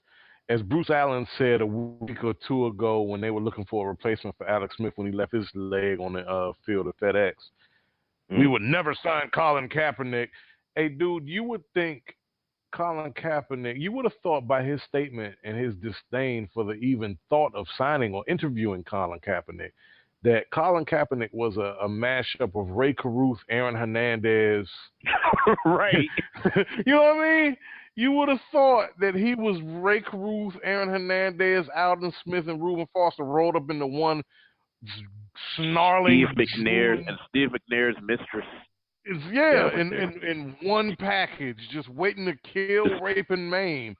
as Bruce Allen said a week or two ago when they were looking for a replacement for Alex Smith when he left his leg on the field at FedEx, we would never sign Colin Kaepernick. Hey, dude, you would think Colin Kaepernick, you would have thought by his statement and his disdain for the even thought of signing or interviewing Colin Kaepernick that Colin Kaepernick was a mashup of Ray Caruth, Aaron Hernandez. Right. You know what I mean? You would have thought that he was Ray Caruth, Aaron Hernandez, Alden Smith, and Reuben Foster rolled up into one snarling Steve McNair's mistress. In one package, just waiting to kill, rape, and maim.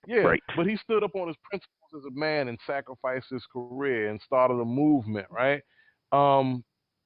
Yeah, right. But he stood up on his principles as a man and sacrificed his career and started a movement, right?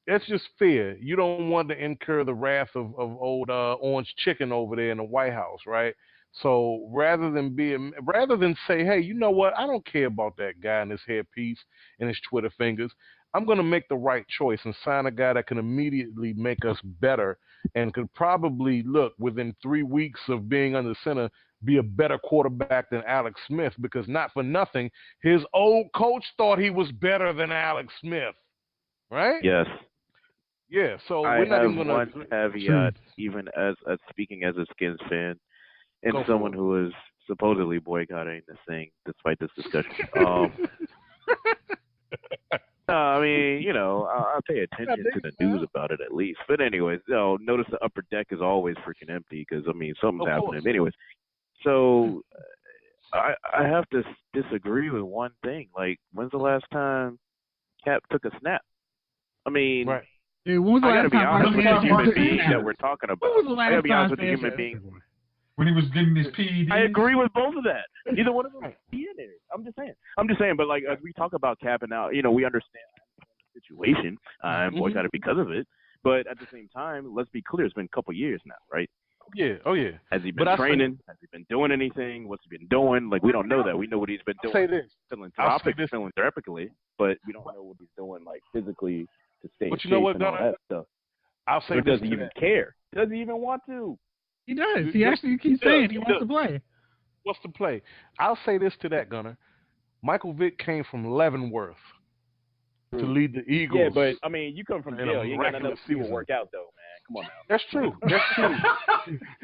That's just fair. You don't want to incur the wrath of old Orange Chicken over there in the White House, right? So rather than say, hey, you know what? I don't care about that guy and his hairpiece and his Twitter fingers. I'm going to make the right choice and sign a guy that can immediately make us better and could probably, within 3 weeks of being under center, be a better quarterback than Alex Smith, because not for nothing, his old coach thought he was better than Alex Smith, right? Yes. Yeah, so I we're not have even one caveat, even as speaking as a Skins fan and someone who is supposedly boycotting this thing despite this discussion. I mean, I'll pay attention to the news about it at least. But anyways, notice the upper deck is always freaking empty because, something's happening. Anyways, so I have to disagree with one thing. Like, when's the last time Cap took a snap? I mean, right. Dude, when was the last time honest with the human being that we're talking about. When was the last I gotta be honest time with the human being. When he was getting his PED. I agree with both of that. Neither one of them be in there. I'm just saying. But like, as we talk about Cap and now, we understand the situation. I'm boycotted because of it. But at the same time, let's be clear. It's been a couple years now, right? Yeah. Oh yeah. Has he been training? Has he been doing anything? What's he been doing? Like, we don't know that. We know what he's been doing. Philanthropically, but we don't know what he's doing, like, physically to stay in shape and all that stuff. I'll say this. Does he even care? Does he even want to? He does. He actually keeps saying he wants to play. Wants to play. I'll say this to that, Gunner. Michael Vick came from Leavenworth to lead the Eagles. Yeah, but, you come from jail. You ain't got enough to see what work out, though, man. Come on now. That's true.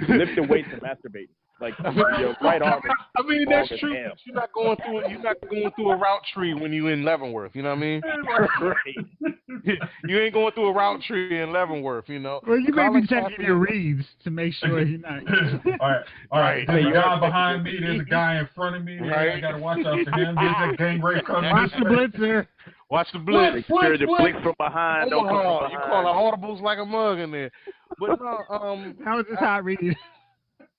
Lifting weights and masturbating. Like, your right arm is that's true. You're not going through a route tree when you're in Leavenworth. You know what I mean? Right. You ain't going through a route tree in Leavenworth. Well, you may be checking your reads to make sure you're not. All right. There's a guy behind me. There's a guy in front of me. Right. I got to watch out for him. There's a gang rape coming. Watch the blitzer. Watch the blitz. Sure the blitz from behind. Don't come from behind. You call audibles like a mug in there. But no, how is this hot read?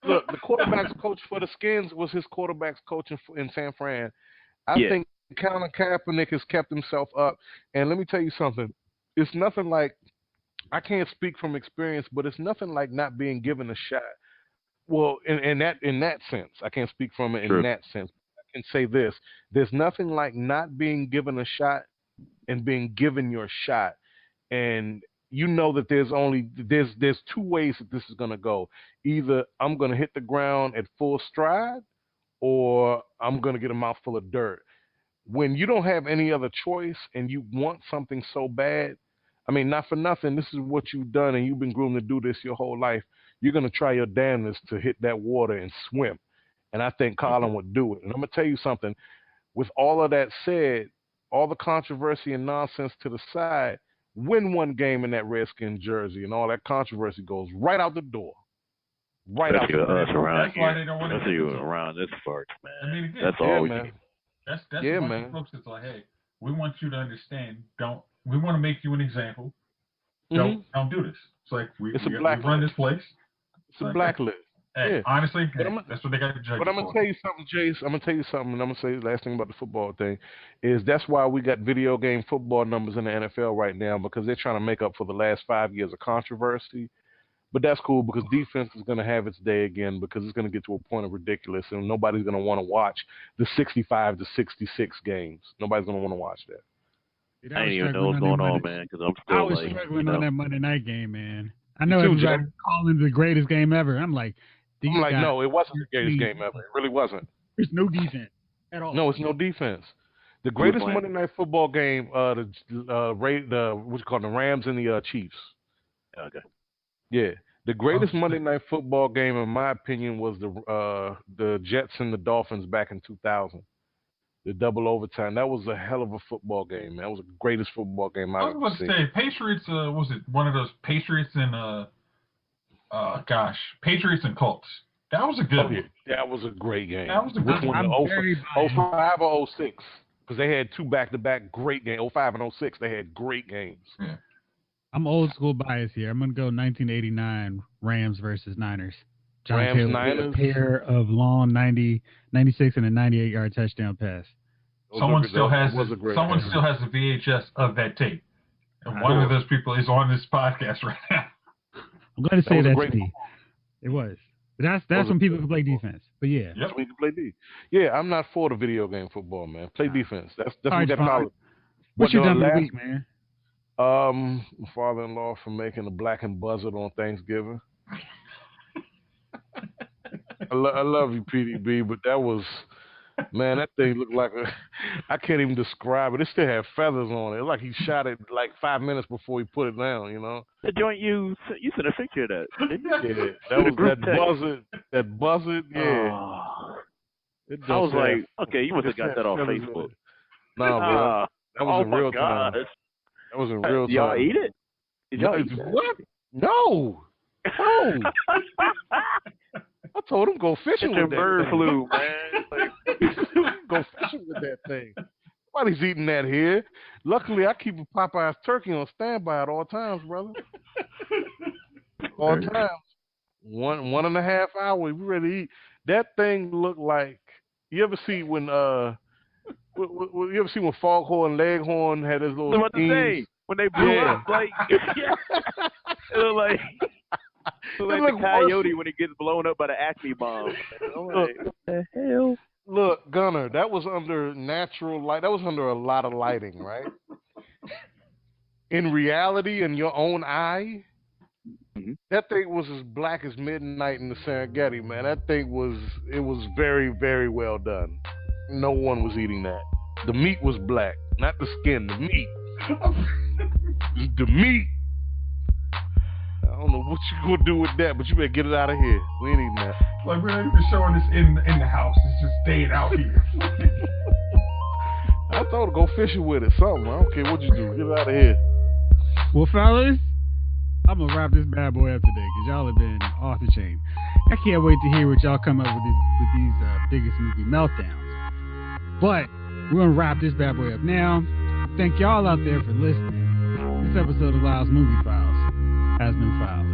Look, the quarterback's coach for the Skins was his quarterback's coach in San Fran. I think Colin Kaepernick has kept himself up. And let me tell you something. It's nothing like, I can't speak from experience, but it's nothing like not being given a shot. Well, in that sense, I can't speak from it in that sense. I can say this: there's nothing like not being given a shot and being given your shot. And you know that there's two ways that this is going to go. Either I'm going to hit the ground at full stride, or I'm going to get a mouthful of dirt. When you don't have any other choice and you want something so bad, not for nothing, this is what you've done and you've been groomed to do this your whole life. You're going to try your damnedest to hit that water and swim. And I think Colin would do it. And I'm going to tell you something. With all of that said, all the controversy and nonsense to the side, win one game in that Redskin jersey and all that controversy goes right out the door. Right out the door. That's why they don't want to do it around this part, man. Again, that's all we need. That's what folks is like, hey, we want you to understand. We want to make you an example. Don't do this. It's like we run this place. It's a blacklist. Hey, honestly, that's what they got to judge. But I'm gonna tell you something, Jayce. I'm gonna tell you something, and I'm gonna say the last thing about the football thing is that's why we got video game football numbers in the NFL right now, because they're trying to make up for the last 5 years of controversy. But that's cool because defense is going to have its day again, because it's going to get to a point of ridiculous, and nobody's going to want to watch the 65 to 66 games. Nobody's going to want to watch that. Dude, I didn't even know what's going on, man, because I'm still I was struggling on that Monday night game, man. I know everybody calling it the greatest game ever. I'm like, no, it wasn't the greatest game ever. It really wasn't. There's no defense at all. No, it's no defense. The greatest Monday Night Football game, the Rams and the Chiefs. Okay. Yeah, the greatest Monday Night Football game, in my opinion, was the Jets and the Dolphins back in 2000. the double overtime. That was a hell of a football game, man. That was the greatest football game I've ever seen. I was about to say, Patriots, was it one of those Patriots and, Patriots and Colts? That was a good one. That was a great game. That was a good one. 05 or 06, because they had two back-to-back great games. 05 and 06, they had great games. Yeah. I'm old school bias here. I'm going to go 1989 Rams versus Niners. John Rams, Taylor, Niners. A pair of long 96 and a 98-yard touchdown pass. Someone still has the VHS of that tape. And one of those people is on this podcast right now. I'm going to say that's me. It was. But that's when people can play defense. But yeah. That's when you can play D. Yeah, I'm not for the video game football, man. Play defense. That's what that power. What you done this week, man? My father-in-law for making a blackened buzzard on Thanksgiving. I love you, PDB, but that was, man, that thing looked like I can't even describe it. It still had feathers on it. It like he shot it like 5 minutes before he put it down, you know? The joint you sent a picture of that, didn't you? Yeah, that was that buzzard, yeah. Oh. I was like, okay, you must have got that off Facebook. Nah, bro. That was in real time. That was in real time. Y'all eat it? Did y'all eat what? No. I told him go fishing with that bird thing. flu, man. Go fishing with that thing. Nobody's eating that here. Luckily, I keep a Popeye's turkey on standby at all times, brother. All times. 1.5 hours, we ready to eat. That thing looked like, you ever see when Foghorn Leghorn had his little what to say? When they blew up, like, it looked like the coyote when he gets blown up by the Acme bomb. I'm like, what the hell? Look, Gunner, that was under natural light. That was under a lot of lighting, right? In reality, in your own eye, that thing was as black as midnight in the Serengeti, man. That thing was very, very well done. No one was eating that. The meat was black, not the skin, the meat. The meat. I don't know what you gonna do with that, but you better get it out of here. We ain't eating that. Like, we're not even showing this in the house. It's just staying out here. I told her go fishing with it, something. I don't care what you do. Get it out of here. Well, fellas, I'm gonna wrap this bad boy up today because y'all have been off the chain. I can't wait to hear what y'all come up with these biggest movie meltdowns. But we're gonna wrap this bad boy up now. Thank y'all out there for listening. This episode of Lyles Movie Files has been filed.